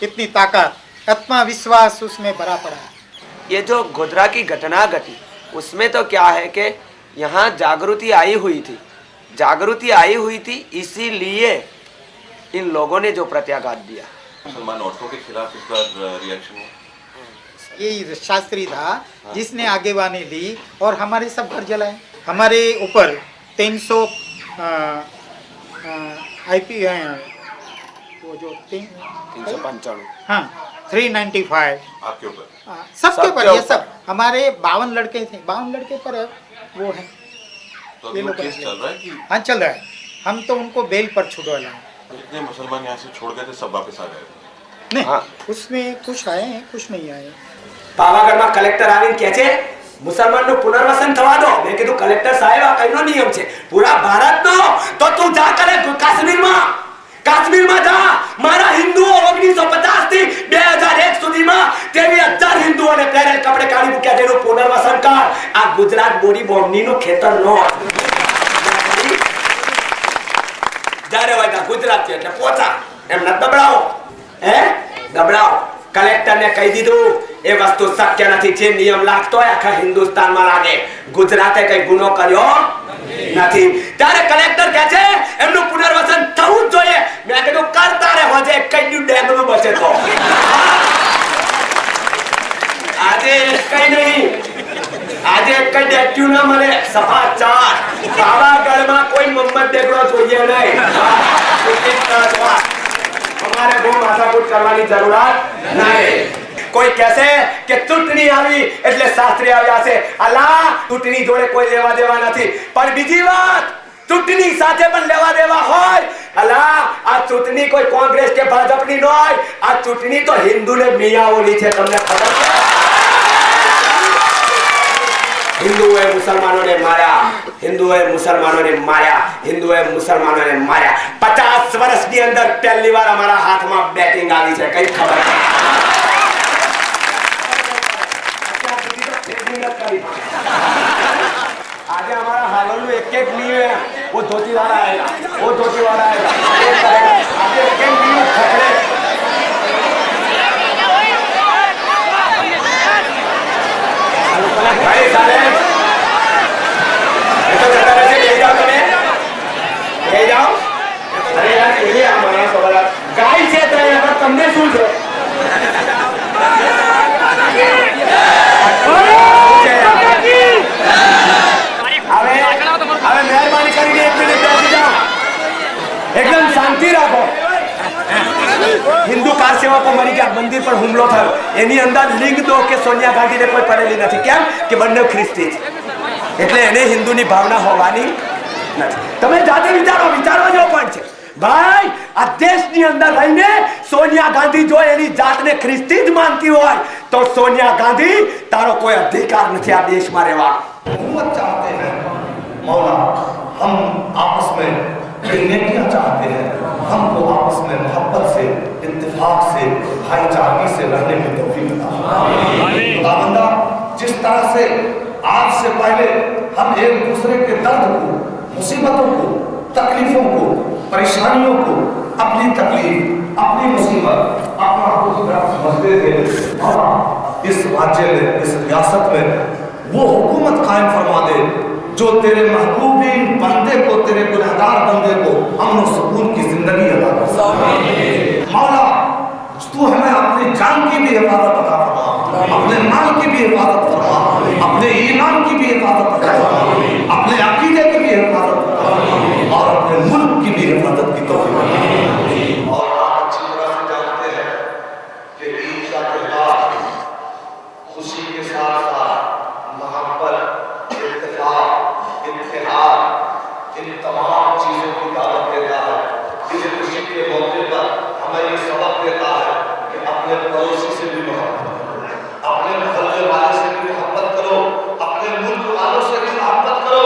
इतनी ताकत, आत्मविश्वास उसमें भरा पड़ा है. ये जो गोधरा की घटना घटी, उसमें तो क्या है कि यहाँ जागृति आई हुई थी, इसीलिए इन लोगों ने जो प्रत्याघात दिया. मुसलमान औरतों के खिलाफ इस बार रिएक्शन हुआ. ये शास्त्री था जिसने आगेवानी ली और हमारे सब घर जलाए. हमारे ऊपर 300 IP वो जो 395, हाँ 395 आपके ऊपर, सबके ऊपर. ये सब हमारे 52 लड़के थे. 52 लड़के पर वो है। तो अभी वो केस चल रहा है कि? हाँ चल रहा है। हम तो उनको बेल पर छुड़वाना है। जितने मुसलमान यहाँ से छोड़ गए थे सब वापस आ गए? नहीं, उसमें कुछ आए हैं, कुछ नहीं आए। પાવાગઢ માં કલેક્ટર આવીને કહે છે મુસલમાનનું પુનર્વસન થવા દો। મેં કીધું કલેક્ટર સાહેબ આ કઈનો નિયમ છે પૂરા ભારતનો? તો તું જા કરે કાશ્મીરમાં જા। મારા હિન્દુઓ 1950 થી 2001 સુધીમાં 23,000 હિન્દુઓને પહેરેલ કપડે કાઢી મૂક્યા જેનું પુનર્વસન કર। આ ગુજરાત બોડી બોમ્બનીનું ખેતર નો જ્યારે હોય ગુજરાત છે એટલે પોચા એમ ન દબડાવો। હે દબડાવો। કલેક્ટર ને કહી દીધું એ વસ્તુ શક્ય નથી। જે નિયમ લાગતો હોય આખા હિન્દુસ્તાનમાં લાગે। ગુજરાતે કઈ ગુનો કર્યો નથી। ત્યારે કલેક્ટર કહે છે એમનું પુનર્વસન થવું જ જોઈએ। મેં કીધું કરતા રહે હોજે કઈ ડેગનું બચે તો। આજે કઈ નહીં, આજે કઈ ડેક્યુ ના મળે સફા 4। પાવાગઢમાં કોઈ મોહમ્મદ ડેગડો જોઈએ નહીં। हमारे वो माथाकूट करवानी जरूरत नहीं। कोई कैसे कि चूंटणी આવી એટલે શાસ્ત્રી આવ્યા છે। અલા ચૂંટણી જોડે કોઈ લેવા દેવા નથી। પણ બીજી વાત ચૂંટણી સાથે પણ લેવા દેવા હોય। અલા આ ચૂંટણી કોઈ કોંગ્રેસ કે ભાજપની ન હોય। આ ચૂંટણી તો હિન્દુને મિયાઓની છે। તમને ખબર છે? हिंदुओं मुसलमानों ने मारा, हिंदुओं मुसलमानों ने मारा, हिंदुओं मुसलमानों ने मारा। 50 वर्ष के अंदर पहली बार हमारा हाथ में बैटिंग आ गई है। कई खबर आज हमारा हालों में एक नींव है वो धोती वाला आएगा, वो धोती वाला आएगा। आज एक नींव खतरे भाई साले तो जता रहे ले जाओ तुम्हें ले जाओ। अरे यार ये हमारा सवाल गाय क्षेत्र है पर तुमने सुन लो। अबे मेहरबानी करके 1 मिनट बैठ जाओ, एकदम शांति रखो। हिंदू कार सेवा को मरी क्या मंदिर पर हुमलो था एनी अंदर लिंग दो के सोनिया गांधी ने कोई पढ़ेली નથી। કેમ કે બંને ખ્રિસ્તી છે એટલે એને હિન્દુની ભાવના હોવાની નથી। તમે જાતે વિચારવા જેવો પણ છે ભાઈ। આ દેશની અંદર રહીને સોનિયા ગાંધી જો એની જાતને ખ્રિસ્તી જ માનતી હોય તો સોનિયા ગાંધી તારો કોઈ અધિકાર નથી આ દેશમાં રહેવાનો। हुकूमत चाहते हैं मौला, हम आपस में नेकियां चाहते हैं। हमको आपस में मोहब्बत से, इत्तेफाक से, भाईचारगी से रहने की तौफीक अता फरमाए। खुदावंदा जिस तरह से आज से पहले हम एक दूसरे के दर्द को, मुसीबतों को, तकलीफों को, परेशानियों को, अपनी तकलीफ, अपनी मुसीबत, अपना दुख समझते थे और इस राज्य में, इस रियासत में वो हुकूमत कायम फरमा दे जो तेरे महबूबी बंदे को, तेरे गुनहगार बंदे को अमन और सुकून की जिंदगी अता कर। मौला तू हमें अपनी जान की भी हिफाजत अता फरमा, अपने माल की भी हिफाजत फरमा, अपने ईमान की भी हिफाजत अता फरमा, अपने अकीदे की भी हिफाजत अता फरमा और अपने मुल्क की भी हिफाजत की तौफीक अता फरमा। और आप अच्छी तरह से जानते हैं कि ईद का त्योहार खुशी के साथ साथ मोहब्बत, इत्तेफाक, इत्तेहाद, इन तमाम चीजों की दावत देता है। इस खुशी के मौके पर हमें ये सबक देता है कि अपने पड़ोसी से भी मोहब्बत करो, अपने मोहल्ले वाले से भी मोहब्बत करो, अपने मुल्क वालों से भी मोहब्बत करो,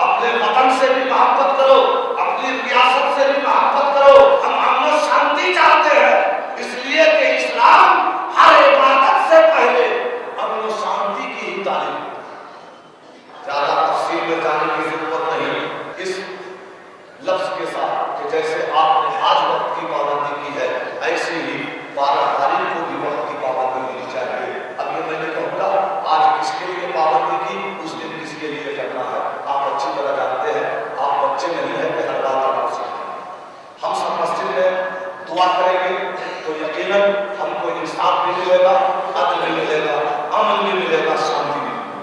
अपने वतन से भी मोहब्बत करो, अपनी रियासत से भी मोहब्बत करो। हम अमन और शांति चाहते हैं इसलिए कि इस्लाम हर इबादत से पहले अमन और शांति की ही तालीम। ज्यादा तफसील में जाने की जरूरत नहीं। इस लफ्ज के साथ कि जैसे आपने आज वक्त की पाबंदी की है ऐसे ही 12 तारीख को भी वक्त की पाबंदी होनी चाहिए। अब ये मैंने कहूँगा आज किसके लिए पाबंदी की, उस दिन किसके लिए करना है आप अच्छी तरह जानते हैं। आप बच्चे नहीं है कि हर बात आप सीखें। हम सब मस्जिद में दुआ करेंगे तो यकीनन हमको इंसाफ भी मिलेगा, अदल भी मिलेगा, अमन भी मिलेगा, शांति भी मिलेगा।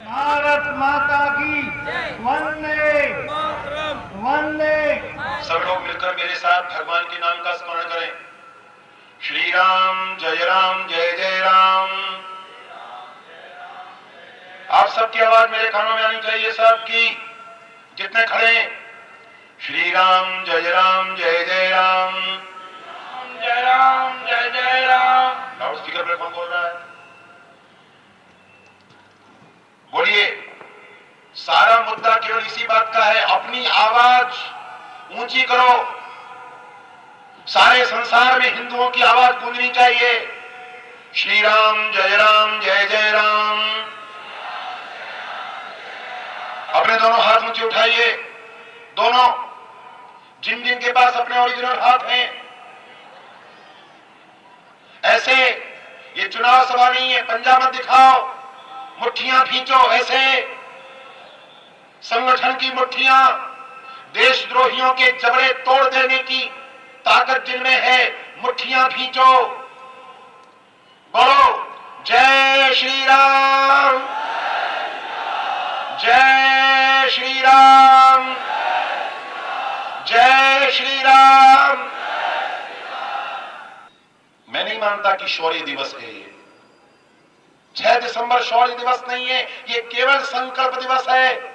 भारत माता की वंदे वंदे। सब लोग मिलकर मेरे साथ भगवान के नाम का स्मरण करें। श्री राम जय जय राम। आप सबकी आवाज मेरे कानों में आनी चाहिए, सबकी, जितने खड़े हैं। श्री राम जय राम जय जय राम। राम जय जय राम। लाउड स्पीकर पर कौन बोल रहा है? बोलिए। सारा मुद्दा केवल इसी बात का है, अपनी आवाज ऊंची करो। सारे संसार में हिंदुओं की आवाज गूंजनी चाहिए। श्री राम जय जय राम। अपने दोनों हाथ ऊंचे उठाइए, दोनों, जिन जिन के पास अपने ओरिजिनल हाथ हैं। ऐसे, ये चुनाव सभा नहीं है, पंजा मत दिखाओ, मुट्ठियां खींचो। ऐसे संगठन की मुट्ठियां, देशद्रोहियों के जबड़े तोड़ देने की ताकत जिनमें है, मुट्ठियां खींचो। बोलो जय श्री राम, जय श्री राम, जय श्री राम। मैं नहीं मानता कि शौर्य दिवस है ये। 6 दिसंबर शौर्य दिवस नहीं है, ये केवल संकल्प दिवस है।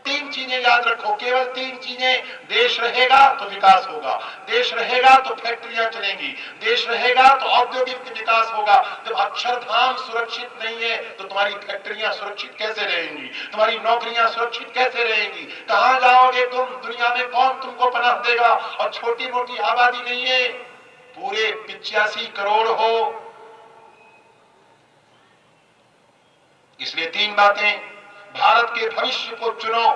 3 चीजें याद रखो, केवल 3 चीजें। देश रहेगा तो विकास होगा, देश रहेगा तो फैक्ट्रियां चलेंगी, देश रहेगा तो औद्योगिक विकास होगा। जब अक्षरधाम सुरक्षित नहीं है तो तुम्हारी फैक्ट्रियां सुरक्षित कैसे रहेंगी, तुम्हारी नौकरियां सुरक्षित कैसे रहेंगी? कहां जाओगे तुम? दुनिया में कौन तुमको पनाह देगा? और छोटी मोटी आबादी नहीं है, पूरे 85 करोड़ हो। इसलिए 3 बातें। भारत के भविष्य को चुनो,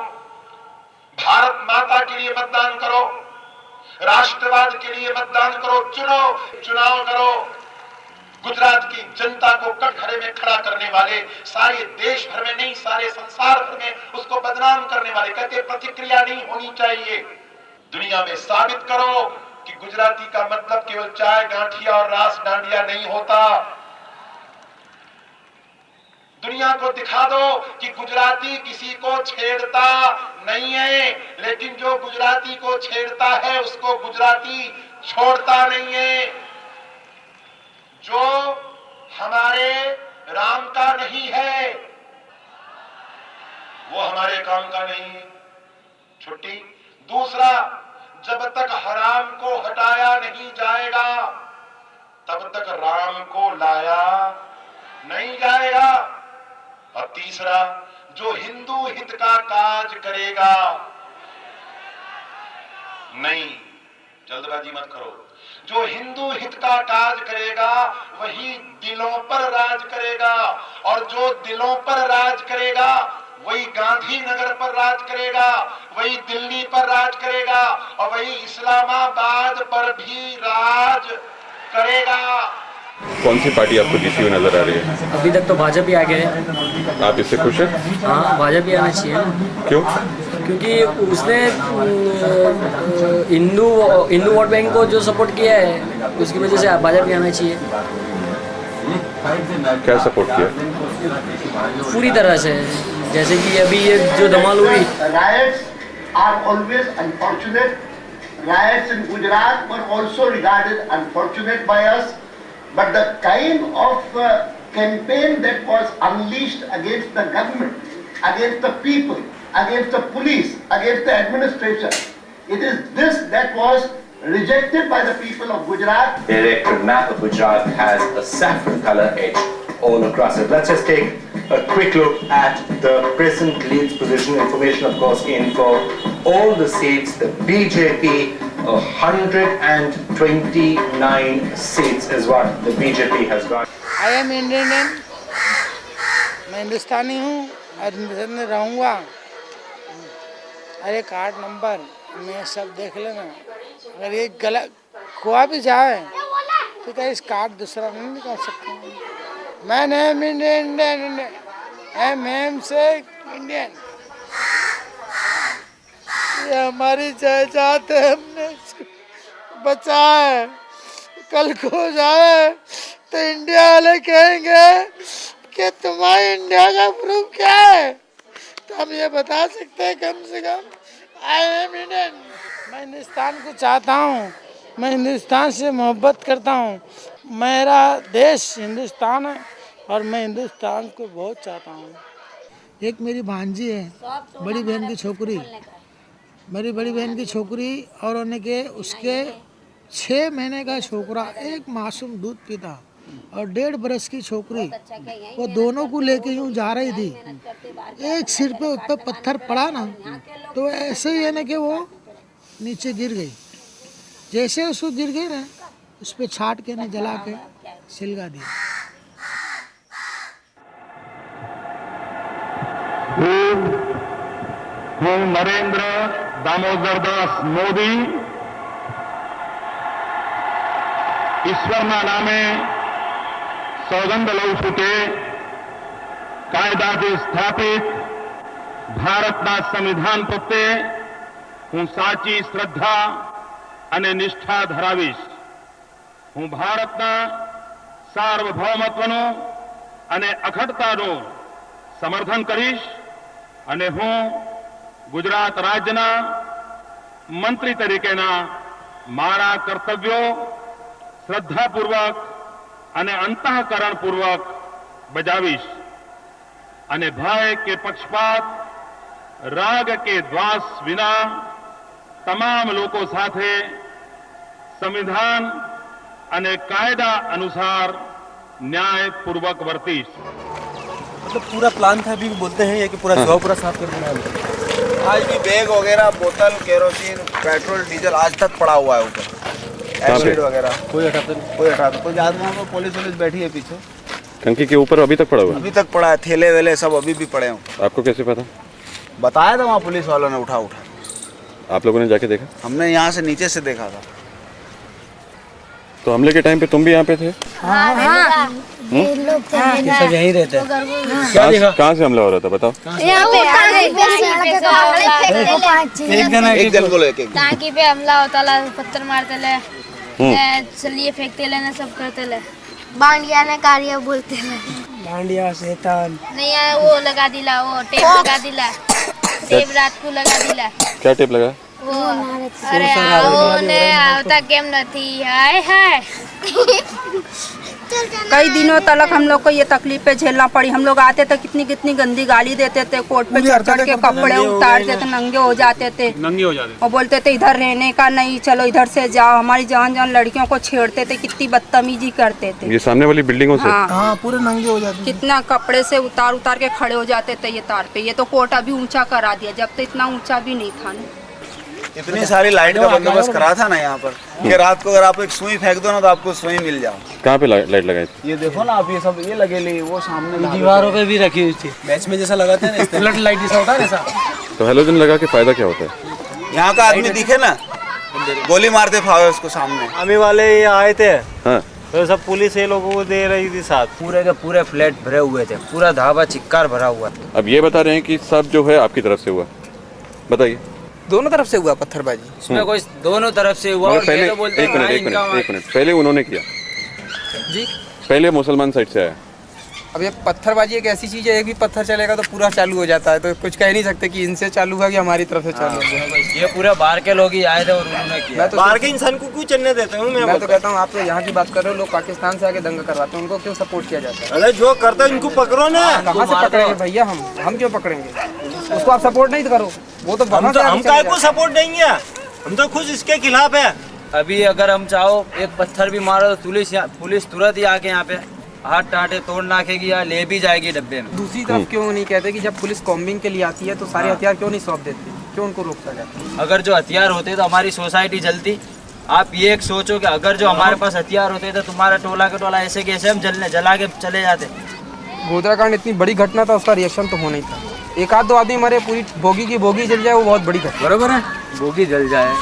भारत माता के लिए मतदान करो, राष्ट्रवाद के लिए मतदान करो, चुनाव करो। गुजरात की जनता को कटघरे में खड़ा करने वाले, सारे देश भर में नहीं, सारे संसार भर में उसको बदनाम करने वाले, कहते प्रतिक्रिया नहीं होनी चाहिए। दुनिया में साबित करो कि गुजराती का मतलब केवल चाय गांठिया और रास डांडिया नहीं होता। दुनिया को दिखा दो कि गुजराती किसी को छेड़ता नहीं है, लेकिन जो गुजराती को छेड़ता है उसको गुजराती छोड़ता नहीं है। जो हमारे राम का नहीं है वो हमारे काम का नहीं है। छुट्टी। दूसरा, जब तक हराम को हटाया नहीं जाएगा तब तक राम को लाया नहीं जाएगा। और तीसरा, जो हिंदू हित का काज करेगा, नहीं, जल्दबाजी मत करो, जो हिंदू हित का काज करेगा वही दिलों पर राज करेगा, और जो दिलों पर राज करेगा वही गांधीनगर पर राज करेगा, वही दिल्ली पर राज करेगा, और वही इस्लामाबाद पर भी राज करेगा। कौन सी पार्टी आपको जीती हुई नजर आ रही है? अभी तक तो भाजपा ही आ गए हैं। आप इससे खुश हैं? हाँ, भाजपा ही आना चाहिए। क्यों? क्योंकि उसने हिंदू वोट बैंक को जो सपोर्ट किया है उसकी वजह से भाजपा ही आना चाहिए। क्या सपोर्ट किया? पूरी तरह से, जैसे कि अभी ये जो धमाल हुई। Riots are always unfortunate. Riots in Gujarat were also regarded unfortunate by us. But the kind of campaign that was unleashed against the government, against the people, against the police, against the administration, it is this that was rejected by the people of Gujarat. The electorate map of Gujarat has a saffron color edge all across it. Let's just take a quick look at the present leads position. Information, of course, in for all the seats. The BJP, 129 seats is what the BJP has got. I am Indian. मैं हिंदुस्तानी हूँ और हिंदुस्तान में रहूँगा। अरे कार्ड नंबर में सब देख लेना। अगर ये गलत खोआ भी जाए तो क्या इस कार्ड दूसरा नहीं निकाल सकते। मैं नेम इंडियन एम से इंडियन, ये हमारी जायदाद है, हमने बचा है। कल को जाए तो इंडिया वाले कहेंगे कि तुम्हारी इंडिया का प्रूफ क्या है, तो हम ये बता सकते हैं कम से कम आई एम इंडियन। मैं हिंदुस्तान को चाहता हूँ, मैं हिंदुस्तान से मोहब्बत करता हूँ। मेरा देश हिंदुस्तान है और मैं हिंदुस्तान को बहुत चाहता हूँ। एक मेरी भांजी है, बड़ी बहन की छोकरी, मेरी बड़ी बहन की छोकरी और उनके उसके 6 महीने का छोकरा, एक मासूम दूध पीता और 1.5 बरस की छोकरी, वो दोनों को लेके यूँ जा रही थी। एक सिर पे ऊपर पत्थर पड़ा ना, तो ऐसे ही है ना कि वो नीचे गिर गई। जैसे उसको गिर गई ना, उस पर छाट के ना जला के सिलगा दिया। नरेंद्र दामोदर दास मोदी ईश्वરના નામે સોગંદ લઉં છું કે કાયદાથી સ્થાપિત ભારતના સંવિધાન પ્રત્યે હું સાચી શ્રદ્ધા અને નિષ્ઠા ધરાવીશ। હું ભારતના સાર્વભૌમત્વનું અને અખંડતાનું સમર્થન કરીશ અને હું ગુજરાત રાજ્યના મંત્રી તરીકેના મારા કર્તવ્યો શ્રદ્ધાપૂર્વક અને અંતઃકરણપૂર્વક બજાવીશ અને ભય કે પક્ષપાત રાગ કે દ્વેષ વિના તમામ લોકો સાથે સંવિધાન અને કાયદા અનુસાર न्यायपूर्वक वर्तीश। मतलब पूरा प्लान था, अभी भी बोलते हैं ये कि पूरा जॉब पूरा साफ कर देना है। आज भी बैग वगैरह, बोतल, केरोसिन, पेट्रोल, डीजल आज तक पड़ा हुआ है ऊपर, एसिड वगैरह कोई हटाता नहीं, कोई हटाता। कुछ आदमी वहाँ पुलिस बैठी है पीछे, टंकी के ऊपर अभी तक पड़ा हुआ है? अभी तक पड़ा है, थैले वेले सब अभी भी पड़े हैं। आपको कैसे पता? बताया था वहाँ पुलिस वालों ने, उठा। आप लोगों ने जाके देखा? हमने यहाँ से नीचे से देखा था। तो हमले के टाइम पे तुम भी यहाँ पे थे? सब यहीं रहते हैं। कहाँ से हमला हो रहा था बताओ? एक जन को लेके टांकी पे हमला होता ला, पत्थर मारते ले, चलिए फेंकते ले, सब करते ले। बांडिया ने कार्य बोलते ले, बांडिया शैतान नहीं यार, वो लगा दिला, वो टेप लगा दिला, टेप रात को लगा दिला। क्या टेप लगा? वो अरे आओ ने आवता केम नहीं, हाय हाय। कई दिनों तक हम लोग को ये तकलीफें झेलना पड़ी। हम लोग आते थे, कितनी कितनी गंदी गाली देते थे, कोर्ट पे चढ़ चढ़ के कपड़े उतारते थे, नंगे हो जाते थे और बोलते थे इधर रहने का नहीं, चलो इधर से जाओ। हमारी जान जान लड़कियों को छेड़ते थे, कितनी बदतमीजी करते थे। ये सामने वाली बिल्डिंगों से? हाँ, पूरे नंगे हो जाते। कितना कपड़े से उतार उतार के खड़े हो जाते थे ये तार पे। ये तो कोर्ट अभी ऊंचा करा दिया, जब तो इतना ऊंचा भी नहीं था ना। इतनी सारी लाइट का बंदोबस्त करा था ना यहाँ पर कि रात को अगर आप एक सुई फेंक दो ना तो आपको सुई मिल जाओ। कहाँ पे लाइट लगाई थी? ये देखो ना आप, ये सब ये लगे ली, वो सामने दीवारों पे भी रखी हुई थी, मैच में जैसा लगाते हैं ना, फ्लड लाइट जैसा होता है ऐसा। तो हेलोजन लगा के फायदा क्या होता है? यहाँ का आदमी दिखे ना, गोली मारते फावे उसको सामने। आर्मी वाले ये आए थे, हाँ, तो सब पुलिस ये लोगों को दे रही थी साथ। पूरे के पूरे फ्लैट भरे हुए थे, पूरा धाबा चिक्कार भरा हुआ। अब ये बता रहे हैं कि सब जो है आपकी तरफ से हुआ, बताइए। दोनों तरफ से हुआ पत्थरबाजी, इसमें कोई दोनों तरफ से हुआ। पहले एक मिनट पहले उन्होंने किया जी, पहले मुसलमान साइड से आया। अब ये पत्थरबाजी एक ऐसी चीज है, एक भी पत्थर चलेगा तो पूरा चालू हो जाता है, तो कुछ कह नहीं सकते कि इनसे चालू हुआ कि हमारी तरफ से चालू हुआ। ये पूरे बाहर के लोग ही आए थे और उन्होंने किया। मैं तो बाहर के इंसान को क्यों चलने देता हूँ? मैं तो कहता हूँ आप तो यहाँ की बात कर रहे हो, लोग पाकिस्तान से आके दंगा करवाते हैं, उनको क्यों सपोर्ट किया जाता है? अरे जो करता है इनको पकड़ो ना। कहाँ से पकड़ेंगे भैया? हम क्यों पकड़ेंगे? उसको आप सपोर्ट नहीं करो, वो तो हम काय को सपोर्ट देंगे, हम तो खुद इसके खिलाफ है। अभी अगर हम चाहो एक पत्थर भी मारो तो पुलिस तुरंत ही आके यहाँ पे हाथ टाटे तोड़ नाखेगी या ले भी जाएगी डब्बे में। दूसरी तरफ क्यों नहीं कहते कि जब पुलिस कॉम्बिंग के लिए आती है तो सारे हथियार क्यों नहीं सौंप देती, क्यों उनको रोकता जाता? अगर जो हथियार होते तो हमारी सोसाइटी जलती। आप ये एक सोचो कि अगर जो हमारे पास हथियार होते तो तुम्हारा टोला के टोला ऐसे कैसे हम जला के चले जाते। गोधराकांड इतनी बड़ी घटना था, उसका रिएक्शन तो होना ही था। एक आध दो आदमी मरे, पूरी बोगी की बोगी जल जाए, वो बहुत बड़ी घटना। बरोबर है, बोगी जल जाए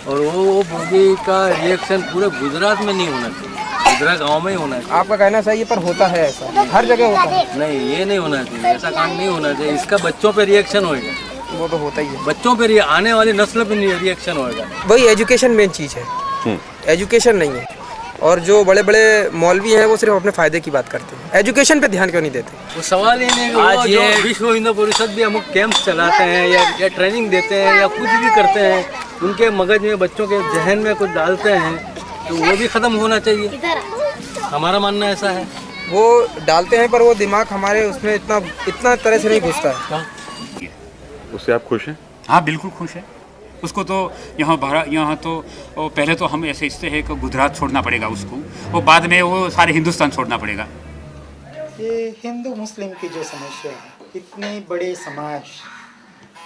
और वो मोदी का रिएक्शन पूरे गुजरात में नहीं होना चाहिए, गुजरात गांव में ही होना चाहिए। आपका कहना सही है, पर होता है ऐसा, हर जगह होता है। नहीं, ये नहीं होना चाहिए, ऐसा कांड नहीं होना चाहिए। इसका बच्चों पे रिएक्शन होएगा, वो तो होता ही है। बच्चों पे आने वाली नस्ल पे रिएक्शन होएगा। वही एजुकेशन मेन चीज़ है, एजुकेशन नहीं है। और जो बड़े बड़े मौलवी हैं वो सिर्फ अपने फायदे की बात करते हैं, एजुकेशन पे ध्यान क्यों नहीं देते? वो सवाल ही नहीं है। आज ये विश्व हिंदू परिषद भी अमुक कैंप्स चलाते हैं या ट्रेनिंग देते हैं या कुछ भी करते हैं, उनके मगज में बच्चों के जहन में कुछ डालते हैं, तो वो भी ख़त्म होना चाहिए। हमारा मानना ऐसा है। वो डालते हैं पर वो दिमाग हमारे उसमें इतना तरह से नहीं घुसता है। उससे आप खुश हैं? हाँ, बिल्कुल खुश है। उसको तो यहाँ तो पहले तो हम ऐसे इससे है कि गुजरात छोड़ना पड़ेगा उसको, वो बाद में वो सारे हिंदुस्तान छोड़ना पड़ेगा। ये हिंदू मुस्लिम की जो समस्या है, इतने बड़े समाज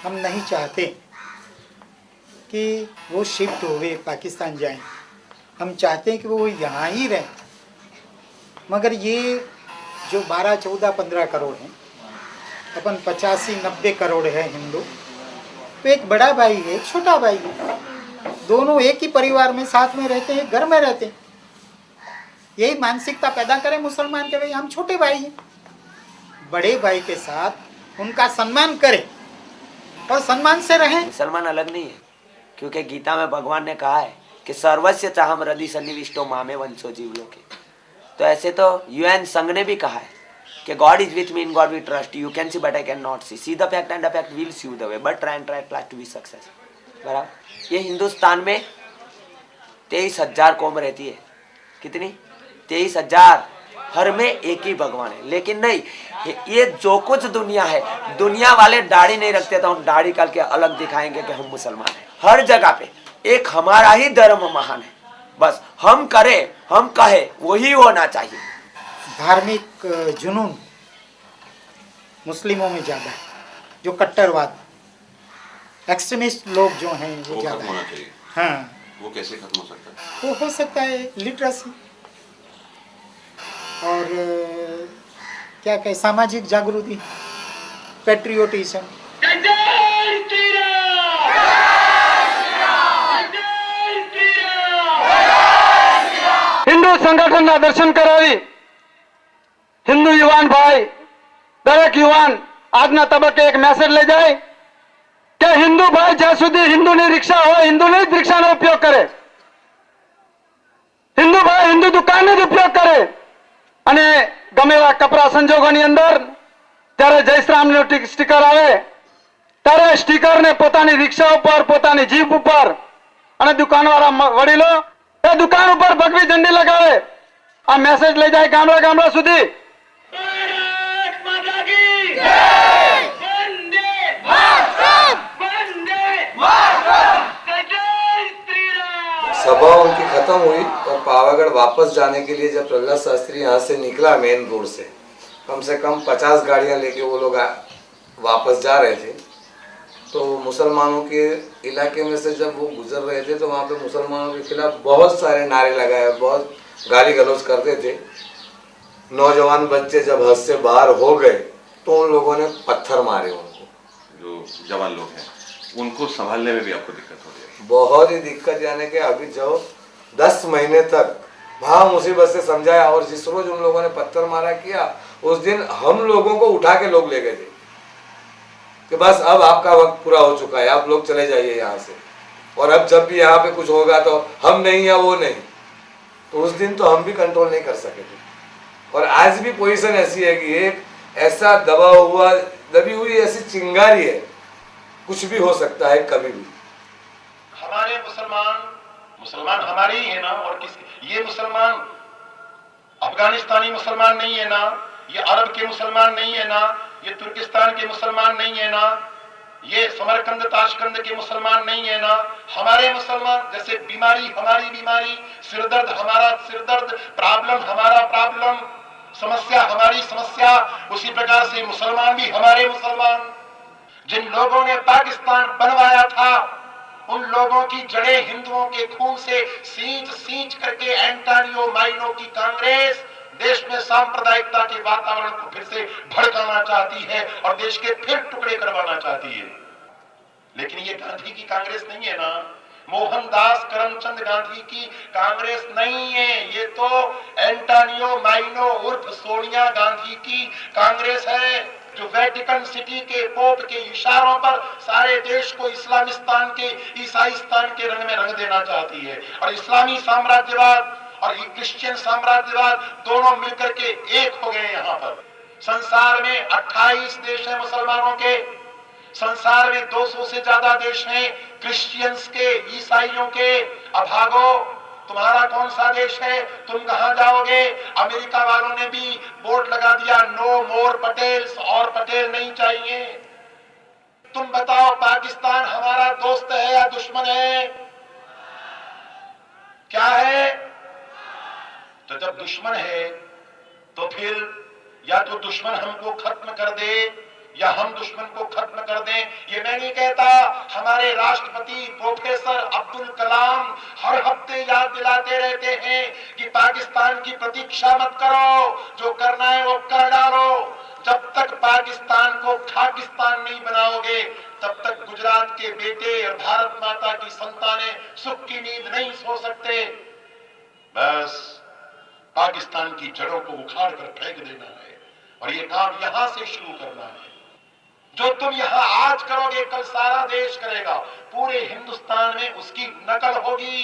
हम नहीं चाहते कि वो शिफ्ट हुए पाकिस्तान जाएं, हम चाहते हैं कि वो यहाँ ही रहें। मगर ये जो 12, 14, 15 करोड़ हैं, अपन 85-90 करोड़ है हिंदू, तो एक बड़ा भाई है, एक छोटा भाई है, दोनों एक ही परिवार में साथ में रहते हैं, घर में रहते हैं। यही मानसिकता पैदा करें मुसलमान के, भाई हम छोटे भाई हैं, बड़े भाई के साथ उनका सम्मान करें और सम्मान से रहें। मुसलमान अलग नहीं है, क्योंकि गीता में भगवान ने कहा है कि सर्वस्य चाहम हृदि सन्निविष्टो मामे वंशो जीवलोके। तो ऐसे तो यूएन संघ ने भी कहा है कि God is with me, in God we trust, you can see but I can not see the fact and the fact will see the way, but try and try to be success. बराबर। ये हिंदुस्तान में 23,000 कौम रहती है, कितनी? 23,000, हर में एक ही भगवान है। लेकिन नहीं, ये जो कुछ दुनिया है, दुनिया वाले दाढ़ी नहीं रखते तो हम दाढ़ी करके अलग दिखाएंगे कि हम मुसलमान हैं। हर जगह पे एक हमारा ही धर्म महान है, बस हम करें, हम कहे, वही होना चाहिए। धार्मिक जुनून मुस्लिमों में ज़्यादा है, जो कट्टरवाद एक्सट्रीमिस्ट लोग जो हैं वो ज़्यादा होना है। चाहिए। हाँ, वो कैसे खत्म हो सकता है? वो हो सकता है लिटरेसी और क्या कहे, सामाजिक जागृति, पेट्रियोटिज्म। हिंदू संगठनના દર્શન કરાવી હિન્દુ યુવાન ભાઈ, દરેક યુવાન આજના તબક્કે એક મેસેજ લઈ જાય કે હિન્દુ ભાઈ જ્યાં સુધી હિન્દુની રિક્ષા હોય, હિન્દુની જ રિક્ષાનો ઉપયોગ કરે, હિન્દુ ભાઈ હિન્દુ દુકાનનો જ ઉપયોગ કરે, અને ગમે એવા કપરા સંજોગોની અંદર જ્યારે જય શ્રીરામનું સ્ટીકર આવે ત્યારે સ્ટીકરને પોતાની રિક્ષા ઉપર, પોતાની જીપ ઉપર અને દુકાનવાળા વડીલો એ દુકાન ઉપર ભગવી ઝંડી લગાવે, આ મેસેજ લઈ જાય ગામડા ગામડા સુધી। सभा उनकी खत्म हुई और पावागढ़ वापस जाने के लिए जब प्रहलाद शास्त्री यहाँ से निकला मेन रोड से, कम 50 गाड़ियाँ लेके वो लोग वापस जा रहे थे, तो मुसलमानों के इलाके में से जब वो गुजर रहे थे तो वहाँ पे मुसलमानों के खिलाफ बहुत सारे नारे लगाए, बहुत गाली गलौज करते थे। नौजवान बच्चे जब हद से बाहर हो गए तो उन लोगों ने पत्थर मारे उनको। जो जवान लोग हैं उनको संभालने में भी आपको दिक्कत हो रही है? बहुत ही दिक्कत, यानी कि अभी जो 10 महीने तक वहाँ मुसीबत से समझाया, और जिस रोज उन लोगों ने पत्थर मारा किया उस दिन हम लोगों को उठा के लोग ले गए थे कि बस अब आपका वक्त पूरा हो चुका है, आप लोग चले जाइए यहाँ से, और अब जब भी यहाँ पे कुछ होगा तो हम नहीं या वो नहीं। तो उस दिन तो हम भी कंट्रोल नहीं कर सके थे। और आज भी पोजीशन ऐसी है कि एक ऐसा दबी हुई ऐसी चिंगारी है, कुछ भी हो सकता है कभी भी। हमारे मुसलमान हमारे ही है ना, और किसी, ये मुसलमान अफगानिस्तानी मुसलमान नहीं है ना, ये अरब के मुसलमान नहीं है ना, ये तुर्किस्तान के मुसलमान नहीं है ना, ये समरकंद ताशकंद के मुसलमान नहीं है ना। हमारे मुसलमान, जैसे बीमारी हमारी बीमारी, सिरदर्द हमारा सिरदर्द, प्रॉब्लम हमारा प्रॉब्लम, समस्या हमारी समस्या, उसी प्रकार से मुसलमान भी हमारे मुसलमान। जिन लोगों ने पाकिस्तान बनवाया था उन लोगों की जड़ें हिंदुओं के खून से सींच करके एंटोनियो माइनो की कांग्रेस देश में सांप्रदायिकता के वातावरण को फिर से भड़काना चाहती है और देश के फिर टुकड़े करवाना चाहती है। लेकिन ये गांधी की कांग्रेस नहीं है ना, मोहनदास करमचंद गांधी की कांग्रेस नहीं है, ये तो एंटोनियो माइनो उर्फ सोनिया गांधी की कांग्रेस है, जो वेटिकन सिटी के पोप के इशारों पर सारे देश को इस्लामिस्तान के, ईसाईस्तान के रंग में रंग देना चाहती है। और इस्लामी साम्राज्यवाद और क्रिश्चियन साम्राज्यवाद दोनों मिलकर के एक हो गए। यहाँ पर संसार में 28 देश हैं मुसलमानों के, संसार में 200 से ज्यादा देश हैं क्रिश्चियंस के, ईसाइयों के। अब भागो, तुम्हारा कौन सा देश है, तुम कहां जाओगे? अमेरिका वालों ने भी बोर्ड लगा दिया, नो मोर पटेल्स, और पटेल नहीं चाहिए। तुम बताओ, पाकिस्तान हमारा दोस्त है या दुश्मन है? क्या है? तो जब दुश्मन है तो फिर या तो दुश्मन हमको खत्म कर दे या हम दुश्मन को खत्म कर दें। ये मैं नहीं कहता, हमारे राष्ट्रपति प्रोफेसर अब्दुल कलाम हर हफ्ते याद दिलाते रहते हैं कि पाकिस्तान की प्रतीक्षा मत करो, जो करना है वो कर डालो। जब तक पाकिस्तान को खाकिस्तान नहीं बनाओगे तब तक गुजरात के बेटे और भारत माता की संतानें सुख की नींद नहीं सो सकते। बस पाकिस्तान की जड़ों को उखाड़ कर फेंक देना है, और ये काम यहां से शुरू करना है। जो तुम यहां आज करोगे कल सारा देश करेगा, पूरे हिंदुस्तान में उसकी नकल होगी।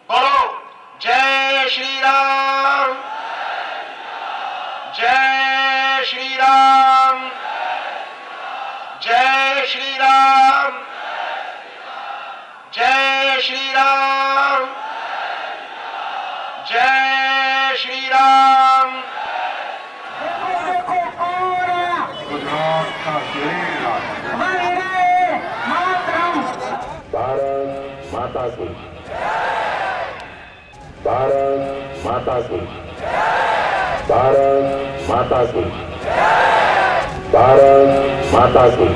बोलो जय श्री राम, जय श्री राम, जय श्री राम, जय श्री राम, जय श्री राम। गुजरात का शेर भारत माता की, भारत माता की, भारत माता की, भारत माता की।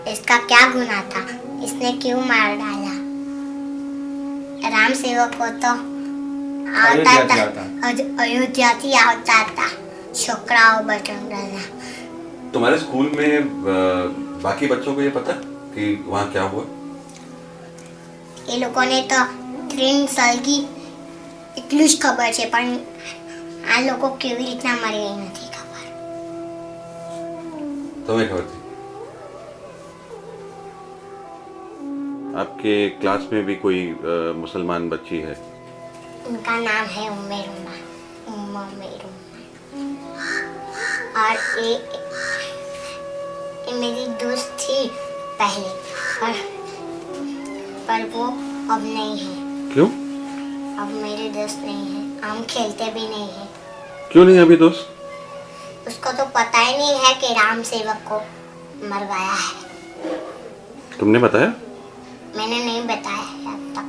इसका क्या गुनाह था? इसने क्यों मार डाला? राम सेवक को तो आता था, अयोध्या थी आता था, छोकराओ बटन डाला। तुम्हारे स्कूल में बाकी बच्चों को ये पता कि वहाँ क्या हुआ? ये लोगों ने तो 3 साल की એટલું જ ખબર છે, પણ આ લોકો કેવી રીતના મરી ગઈ નથી ખબર। तुम्हें खबर थी? आपके क्लास में भी कोई मुसलमान बच्ची है? उनका नाम है उम्मे रुमा, और ये मेरी दोस्त थी पहले, पर वो अब नहीं है। क्यों? अब मेरे दोस्त नहीं है, हम खेलते भी नहीं है। क्यों नहीं अभी दोस्त? उसको तो पता ही नहीं है कि राम सेवक को मरवाया है। तुमने बताया? मैंने नहीं बताया है अब तक।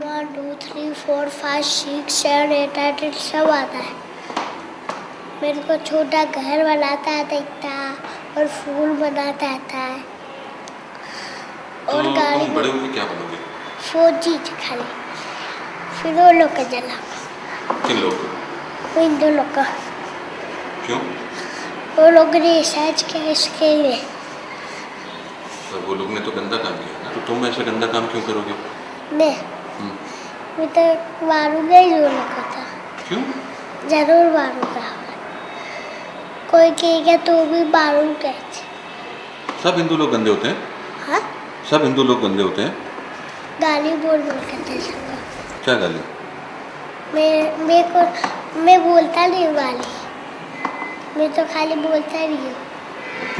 One, 2, 3, 4, 5, 6, 7, 8, 9 सब आता है। मेरे को छोटा घर बनाता था और फूल बनाता था, और गाड़ी बड़े होके क्या बनोगे? फौजी खाली। फिर वो लोग का जला। किन लोग? वो हिंदू लोग का। क्यों? वो लोग ने रिसर्च किया इसके लिए। तो वो लोग ने तो गंदा काम किया ना, तो तुम ऐसा गंदा काम क्यों करोगे? मैं तो मारूंगा ही वो लोग था। क्यों? जरूर मारूंगा। कोई कहेगा तो भी मारूंगा। सब हिंदू लोग गंदे होते हैं? हाँ? सब हिंदू लोग गंदे होते हैं? गाली बोल करते सबको। क्या गाली? मैं बोलता नहीं गाली, मैं तो खाली बोलता नहीं हूँ।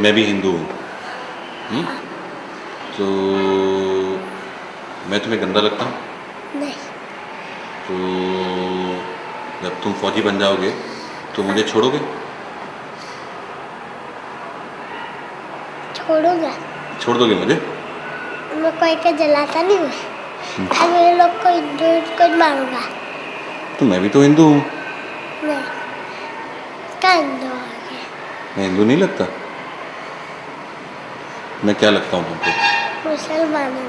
मैं भी हिंदू हूँ। तो मैं तुम्हें गंदा लगता हूँ? नहीं। तो जब तुम फौजी बन जाओगे तो मुझे छोड़ोगे? छोड़ूंगा। छोड़ दोगे मुझे? मैं कोई के जलाता नहीं हूँ। आज मेरे लोग को हिंदू मारूंगा। तो मैं भी तो हिंदू हूँ। नहीं, क्या हिंदू हो गया? मैं हिंदू नहीं लगता। मैं क्या लगता हूँ तुमको? मुसलमान हूँ।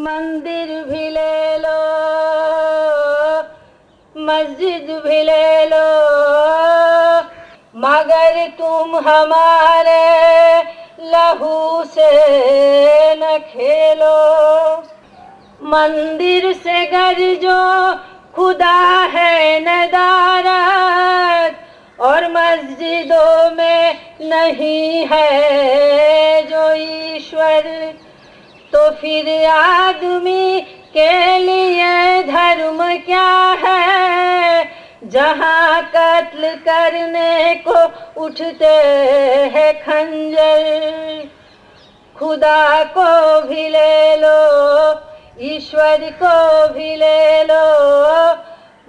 मंदिर भी ले लो, मस्जिद भी ले लो, मगर तुम हमारे लहू से न खेलो। मंदिर से गरजो खुदा है नदारत, और मस्जिदों में नहीं है जो ईश्वर। तो फिर आदमी के लिए धर्म क्या है, जहाँ कत्ल करने को उठते हैं खंजर। खुदा को भी ले लो, ईश्वर को भी ले लो,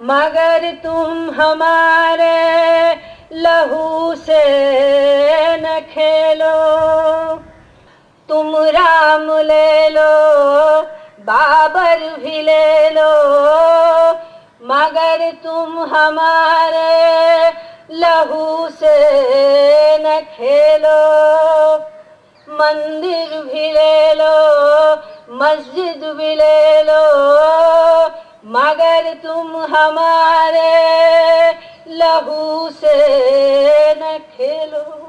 मगर तुम हमारे लहू से न खेलो। तुम राम ले लो, बाबर भी ले लो, मगर तुम हमारे लहू से न खेलो। मंदिर भी ले लो, मस्जिद भी ले लो, मगर तुम हमारे लहू से न खेलो।